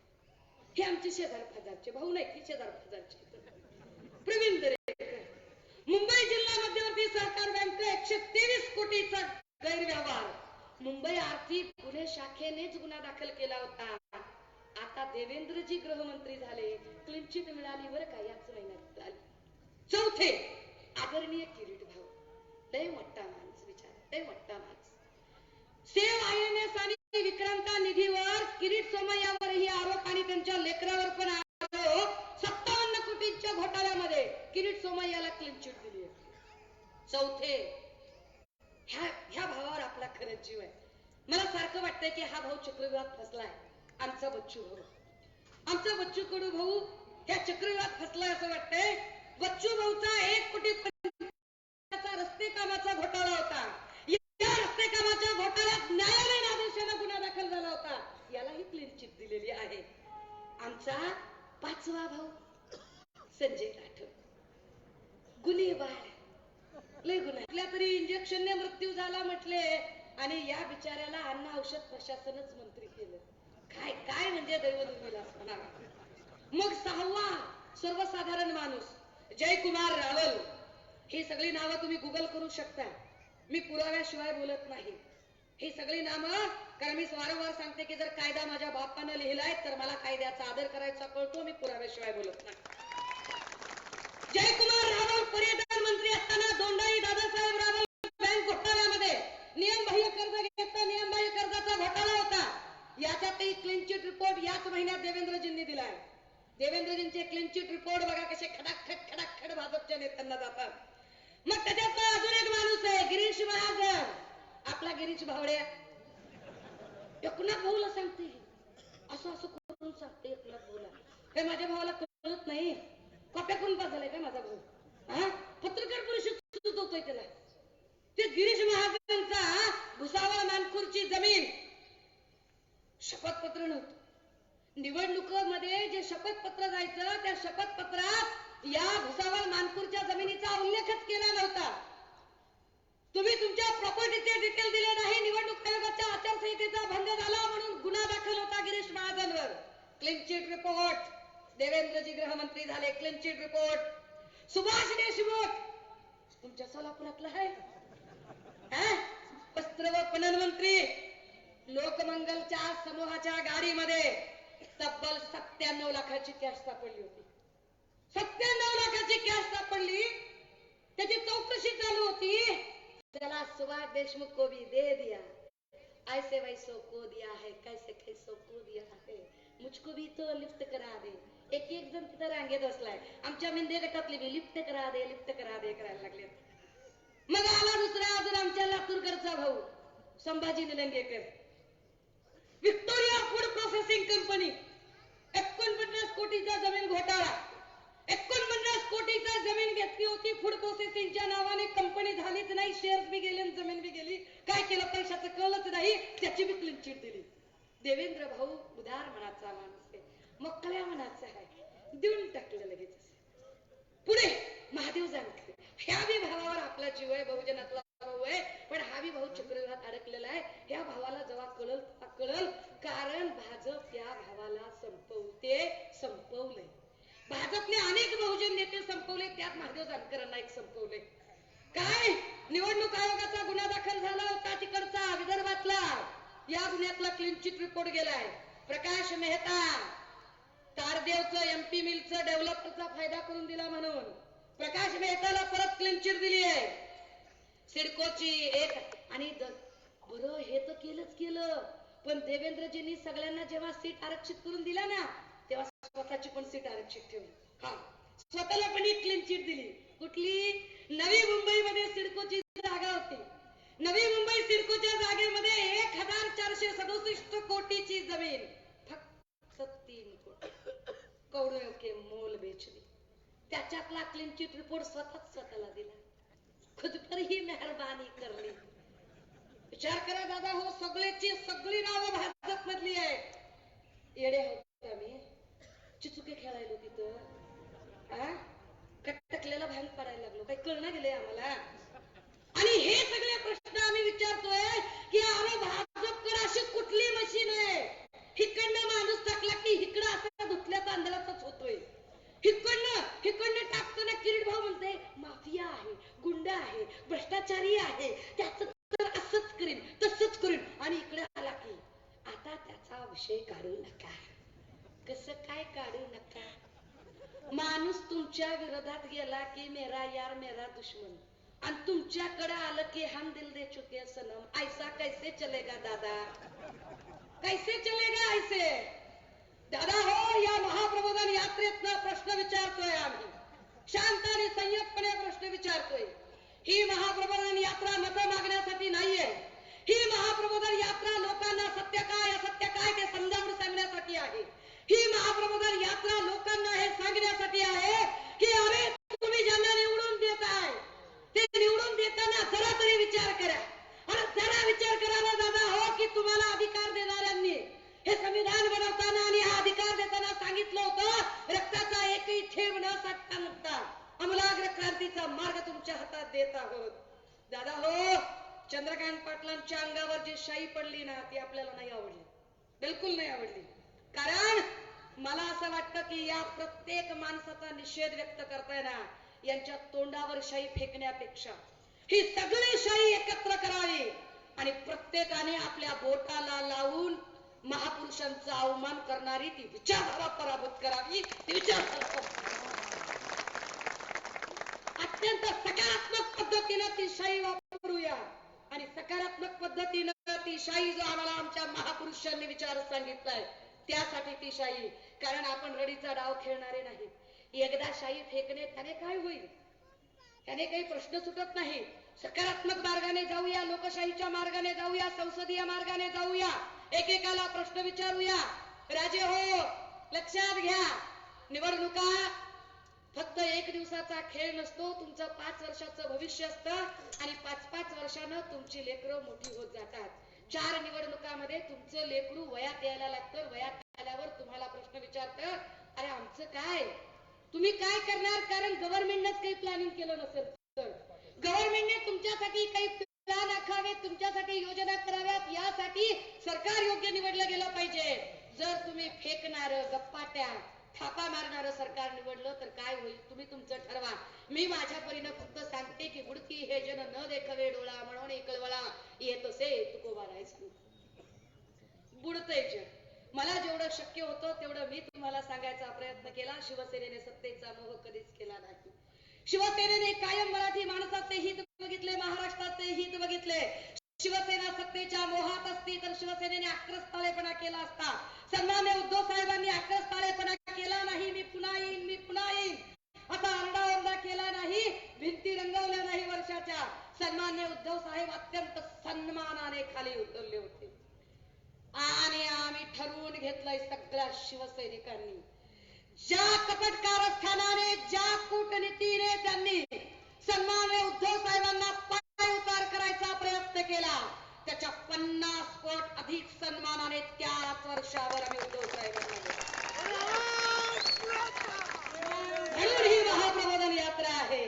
हे आमचे शेजार पाजारचे भाऊ नाही, हे शेजार पाजारचे. प्रवीण दरेकर, मुंबई जिल्हा मध्यवर्ती सहकार बँक 123 कोटीचा गैरव्यवहार. मुंबई आर्थिक गुन्हे शाखेनेच गुन्हा दाखल केला होता. आता देवेंद्रजी गृहमंत्री झाले, क्लीन चिट मिळाली बरं का, याच महिन्यात आली. चौथे आदरणीय किरीट भाऊ, लय मोठा माणूस, विचार लय मोठा माणूस. सेव INS आणि विक्रांता निधीवर किरीट सोमय्यावरही आरोप आणि त्यांच्या लेकरावर पण आरोप. 57 कोटींच्या घोटाळ्यामध्ये किरीट सोमय्याला क्लीन चिट दिली. चौथे, ह्या भावावर आपला खरंच जीव आहे. मला सारखं वाटतंय की हा भाऊ चक्रव्यूहात फसलाय. आमचा बच्चू भाऊ, आमचा बच्चू कडू भाऊ ह्या चक्रव्यूहात फसलाय असं वाटतंय. बच्चू भाऊचा 1 कोटी रस्ते कामाचा घोटाळा होता. या रस्ते कामाच्या घोटाळ्यात न्यायालयीन आदेशाने गुन्हा दाखल झाला होता. यालाही क्लीन चिट दिलेली आहे. आमचा 5वा भाऊ संजय राठोड, गुन्हेगार, लय गुन्हा तरी इंजेक्शनने मृत्यू झाला म्हटले आणि या बिचाऱ्याला अन्न औषध प्रशासनच मंत्री केलं. काय काय म्हणजे दैवदुर्मिळ असणार. मग 6वा सर्वसाधारण माणूस जयकुमार रावल. ही सगळी नावं तुम्ही गुगल करू शकता, मी पुराव्याशिवाय बोलत नाही. ही सगळी नामं, कारण मी वारंवार सांगते की जर कायदा माझ्या बापानं लिहिलाय तर मला कायद्याचा आदर करायचा कळतो, मी पुराव्याशिवाय बोलत नाही. जयकुमार रावल पर्यटन मंत्री असताना दोंडाई दादासाहेब रावल बँक घोटाळ्यामध्ये नियमबाह्य कर्ज घेतला, नियमबाह्य कर्जाचा घोटाळा होता. याच्यातही क्लीन चिट रिपोर्ट याच महिन्यात देवेंद्रजींनी दिलाय. देवेंद्रजींचे क्लीन चिट रिपोर्ट बघा कसे खडाखड भाजपच्या नेत्यांना जातात. मग त्याच्यात अजून एक माणूस आहे गिरीश महाजन, आपला गिरीश भावड्या. एकनाथ भाऊला सांगते, असं करून सांगते एकनाथ भाऊला. हे माझ्या भावाला कळत नाही, कॉप्या करून पास झालाय काय माझा भाऊ? पत्रकार परिषद सुचवतोय त्याला. ते गिरीश महाजनचा भुसावळ मानखुर्दची जमीन शपथपत्र नव्हतं. निवडणुकीमध्ये जे शपथपत्र जायचं त्या शपथपत्रात या भुसावळ मानखुर्दच्या जमिनीचा उल्लेखच केला नव्हता. तुम्ही तुमच्या प्रॉपर्टीचे डिटेल दिले नाही, निवडणूक आयोगाच्या आचारसंहितेचा भंग झाला म्हणून गुन्हा दाखल होता गिरीश महाजनवर. Clean chit report. देवेंद्रजी गृहमंत्री झाले, clean chit report. Subhash Deshmukh तुमच्या सोलापुरातला आहे, वस्त्र व पणन मंत्री. लोकमंगलच्या समूहाच्या गाडीमध्ये तब्बल 97 लाखाची कॅश सापडली होती. 97 लाखाची कॅश सापडली. त्याची चौकशी चालू होती. त्याला सुभाष देशमुख को भी दे दिया, ऐसे वैसो को दिया है, कैसे कैसो को दिया है, मुझको भी तो लिफ्ट करा दे. एक जण तिथं रांगेत बसलाय. आमच्या मिंदे गटातली बी लिफ्ट करा दे करायला लागले. मग आला दुसरा अजून आमच्या लातूरकरचा भाऊ Sambhaji Nilangekar. Victoria food processing company 49 कोटीचा जमीन घोटाळा. 49 कोटीचा जमीन घेतली होती फूड प्रोसेसिंगच्या नावाने, कंपनी झालीच नाही, शेअर्स बी गेले, जमीन बी गेली. काय केलं पैशाचं कळलंच नाही, त्याची बी क्लीन चिट दिली. देवेंद्र भाऊ उदार मनाचा माणूस आहे, मोकळ्या मनाचा आहे, देऊन टाकलं लगेच. पुढे महादेव जानकर, ह्या बी भावावर आपला जीव आहे, बहुजनातला भाऊ आहे, पण हा बी भाऊ चक्रव्यूहात अडकलेला आहे. ह्या भावाला जेव्हा कळल, कारण भाजप या भावाला संपवलंय. भाजपने अनेक बहुजन नेते संपवले, त्यात महादेव जानकरांना एक संपवले. काय निवडणूक आयोगाचा गुन्हा दाखल झाला होता तिकडचा विदर्भातला, या गुन्ह्यातला क्लीन चिट रिपोर्ट गेलाय. प्रकाश मेहता तारदेवचं एमपी मिलचं डेव्हलपरचा फायदा करून दिला म्हणून प्रकाश मेहताला परत क्लीन चिट दिली आहे. सिडकोची एक आणि बरं हे तर केलं, पण देवेंद्रजींनी सगळ्यांना जेव्हा सीट आरक्षित करून दिला ना तेव्हा स्वतःची पण सीट आरक्षित ठेवली. हा, स्वतःला पण एक क्लीन चिट दिली. कुठली? नवी मुंबईमध्ये सिडकोची जागा होती. नवी मुंबई सिडकोच्या जागेमध्ये 1467 कोटीची जमीन फक्त 3 कोटी कौडों के मोल बेचली. त्याच्यातला क्लीन चिट रिपोर्ट स्वतःला दिला. खुद पर ही मेहरबानी करली. विचार करा दादा हो, सगळी नावं भाजप मधली आहे. येडे होतो आम्ही, चिचुके खेळायलो तिथं, कटकलेला भांग पडायला लागलो, काही कळणं गेलंय आम्हाला. आणि हे सगळे प्रश्न आम्ही विचारतोय की अरे भाजपकडे अशी कुठली मशीन आहे, हिकडनं माणूस टाकला की इकडं असं धुतल्या तांदळाचाच होतोय, हिकडनं टाकताना किरीट भाऊ म्हणते माफिया आहे, गुंड आहे, भ्रष्टाचारी आहे, त्याच तर असंच करीन तसंच करीन, आणि इकडे आला की आता त्याचा विषय काढू नका. कसं काय काढू नका? माणूस तुमच्या विरोधात गेला की मेरा यार मेरा दुश्मन, आणि तुमच्याकडे आलं की हम दिल दे चुके सनम. ऐसा कैसे चलेगा दादा, कैसे चलेगा ऐसे? दादा हो, या महाप्रबोधन यात्रेतनं प्रश्न विचारतोय आम्ही, शांत आणि संयतपणे प्रश्न विचारतोय. ही महाप्रबोधन यात्रा मतं मागण्यासाठी नाहीये. ही महाप्रबोधन यात्रा लोकांना सत्य काय ते समजावून सांगण्यासाठी आहे. ही महाप्रबोधन यात्रा लोकांना हे सांगण्यासाठी आहे की अरे तुम्ही ज्यांना निवडून देताय ते निवडून देताना जरा तरी विचार करा. आणि जरा विचार करावा दादा हो की तुम्हाला अधिकार देणाऱ्यांनी हे संविधान बनवताना आणि हा अधिकार देताना सांगितलं होतं रक्ताचा एकही थेंब न साठता मुक्ता अमूलाग्र क्रांतीचा मार्ग तुमच्या हातात देत आहोत. दादा हो, चंद्रकांत पाटलांच्या अंगावर जी शाई पडली ना ती आपल्याला नाही आवडली, बिलकुल नाही आवडली. कारण मला असं वाटतं की या प्रत्येक माणसाचा निषेध व्यक्त करताना यांच्या तोंडावर शाई फेकण्यापेक्षा ही सगळी शाई एकत्र करावी आणि प्रत्येकाने आपल्या बोटाला लावून महापुरुषांचा अवमान करणारी ती विचारधारा पराभूत करावी. ती विचारधारा अत्यंत सकारात्मक पद्धतीनं ती शाई वापरूया आणि सकारात्मक पद्धतीनं ती शाई जो आम्हाला आमच्या महापुरुषांनी विचार सांगितलाय त्यासाठी ती शाई. कारण आपण रडीचा डाव खेळणारे नाही. एकदा शाई फेकणे त्याने काय होईल, त्याने काही प्रश्न सुटत नाही. सकारात्मक मार्गाने जाऊया, लोकशाहीच्या मार्गाने जाऊया, संसदीय मार्गाने जाऊया, एकेकाला प्रश्न विचारूया. राजे हो, लक्षात घ्या, निवडणुका फक्त 1 दिवसाचा खेळ नसतो. तुमचं 5 वर्षाचं भविष्य असतं आणि 5-5 वर्षानं तुमची लेकरं मोठी होत जातात. 4 निवडणुकामध्ये तुमचं लेकरू वयात यायला लागतं. वयात आल्यावर तुम्हाला प्रश्न विचारतं अरे आमचं काय, तुम्ही काय करणार? कारण गव्हर्नमेंटनेच काही प्लॅनिंग केलं नसेल तर गव्हर्नमेंटने तुमच्यासाठी काही प्लॅन आखावेत, तुमच्यासाठी योजना कराव्यात, यासाठी सरकार योग्य निवडलं गेलं पाहिजे. जर तुम्ही फेकणार, गप्पाट्या, थापा मारणारं सरकार निवडलं तर काय होईल तुम्ही तुमचं ठरवा. मी माझ्या परीनं फक्त सांगते की बुडती हे जन न देखवे डोळा म्हणून एकळवळा येत असे तुकोबा नाही सांगतो. बुडतंय जग. मला जेवढं शक्य होतं तेवढं मी तुम्हाला सांगायचा प्रयत्न केला. शिवसेनेने सत्तेचा मोह कधीच केला नाही. शिवसेनेने कायम मराठी माणसाचे हित बघितले, महाराष्ट्राचे हित बघितले. शिवसेना सत्तेच्या मोहात असती तर शिवसेनेने आक्रस्ताळेपणा केला असता. सन्मान्य उद्धव साहेबांनी आक्रस्ताळेपणा केला नाही. मी पुन्हा येईन असा आरडाओरडा केला नाही, भिंती रंगवल्या नाही वर्षाच्या. सन्मान्य उद्धव साहेब अत्यंत सन्मानाने खाली उतरले होते आणि आम्ही ठरवून घेतलंय सगळ्या शिवसैनिकांनी, ज्या कपट कारस्थानाने, ज्या कूटनीतीने त्यांनी सन्मान्य उद्धव साहेबांना पाय उतार करायचा प्रयत्न केला त्याच्या 50 पट अधिक सन्मानाने त्याच वर्षावर आम्ही उद्धव साहेबांना म्हणून ही महाप्रबोधन यात्रा आहे.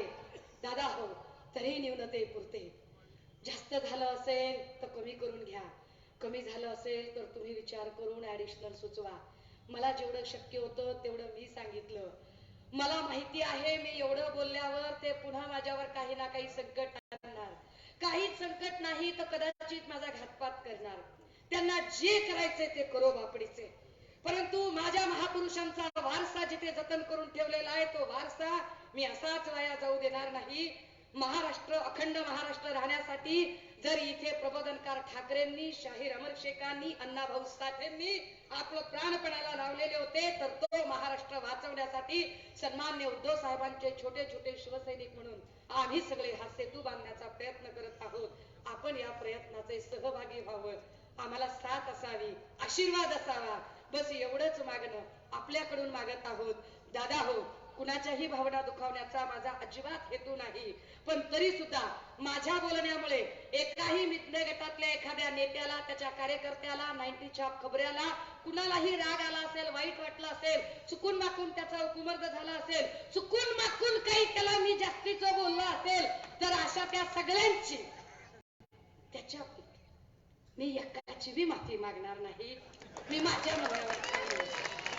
दादा हो, तरी न्यूनते पुरते. जास्त झालं असेल तर कमी करून घ्या, कमी झालं असेल तर तुम्ही विचार करून ऍडिशनल सुचवा. मला जेवढं शक्य होतं तेवढं मी सांगितलं. मला माहिती आहे मी एवढं बोलल्यावर ते पुन्हा माझ्यावर काही ना काही संकट आणणार. काहीच संकट नाही तर कदाचित माझा घातपात करणार. त्यांना जे करायचे ते करो बापडीचे. परंतु माझ्या महापुरुषांचा वारसा जिथे जतन करून ठेवलेला आहे तो वारसा मी असाच वाया जाऊ देणार नाही. महाराष्ट्र, अखंड महाराष्ट्र राहण्यासाठी जर इथे प्रबोधनकार ठाकरेंनी, शाहीर अमर शेखांनी, अण्णाभाऊ साठेंनी आपलं प्राणपणाला लावलेले होते, तर तो महाराष्ट्र वाचवण्यासाठी सन्मान्य उद्धव साहेबांचे छोटे छोटे शिवसैनिक म्हणून आम्ही सगळे हा सेतू बांधण्याचा प्रयत्न करत आहोत. आपण या प्रयत्नाचे सहभागी व्हावं, आम्हाला साथ असावी, आशीर्वाद असावा, बस एवढंच मागणं आपल्याकडून मागत आहोत. दादा हो, कुणाच्याही भावना दुखावण्याचा माझा अजिबात हेतू नाही, पण तरी सुद्धा माझ्या बोलण्यामुळे एकाही मित्र गटातल्या एखाद्या नेत्याला, त्याच्या कार्यकर्त्याला, 90 छाप खबऱ्याला कुणालाही राग आला असेल, वाईट वाटलं असेल, चुकून माकून त्याचा उपमर्द झाला असेल, चुकून माकून काही त्याला मी जास्तीचं बोललो असेल, तर अशा त्या सगळ्यांची त्याच्या मी एकाची बी माफी मागणार नाही. मी माझ्या मनावर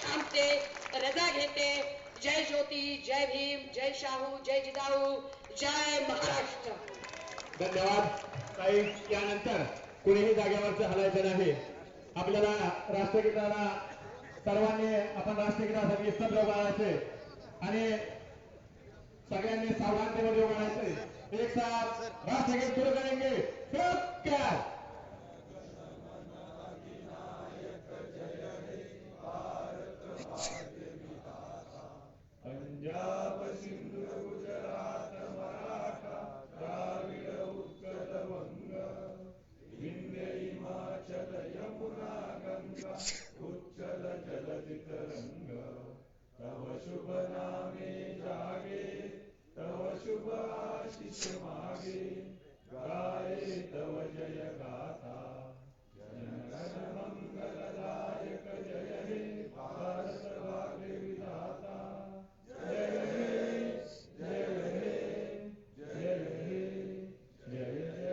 थांबते, रजा घेते. जय ज्योती, जय भीम, जय शाहू, जय जिजाऊ, जय महाराष्ट्र. धन्यवाद. काही यानंतर कुणीही जागेवरचं हलायचं नाही. आपल्याला राष्ट्रगीताला सर्वांनी आपण राष्ट्रगीतासाठी स्तब्ध उभारायचे आणि सगळ्यांनी सावधानतेमध्ये उभारायचे. एक साथ राष्ट्रगीत सुरू करेंगे. पंजाब, सिंधु, गुजरात, मराठा, द्राविड, उत्कल, वंग, विंध्य, हिमाचल, यमुना, गंगा, उच्चल जलधि तरंग. तव शुभ नामे जागे, तव शुभ आशीष मागे, गाये तव जय गाथा. जनगण मंगलदायक जय हे भारत भाग्य विधाता. जय हे, जय हे, जय हे, जय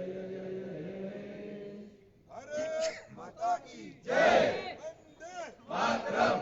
जय जय हे. भारत माता की जय. वंदे मातरम.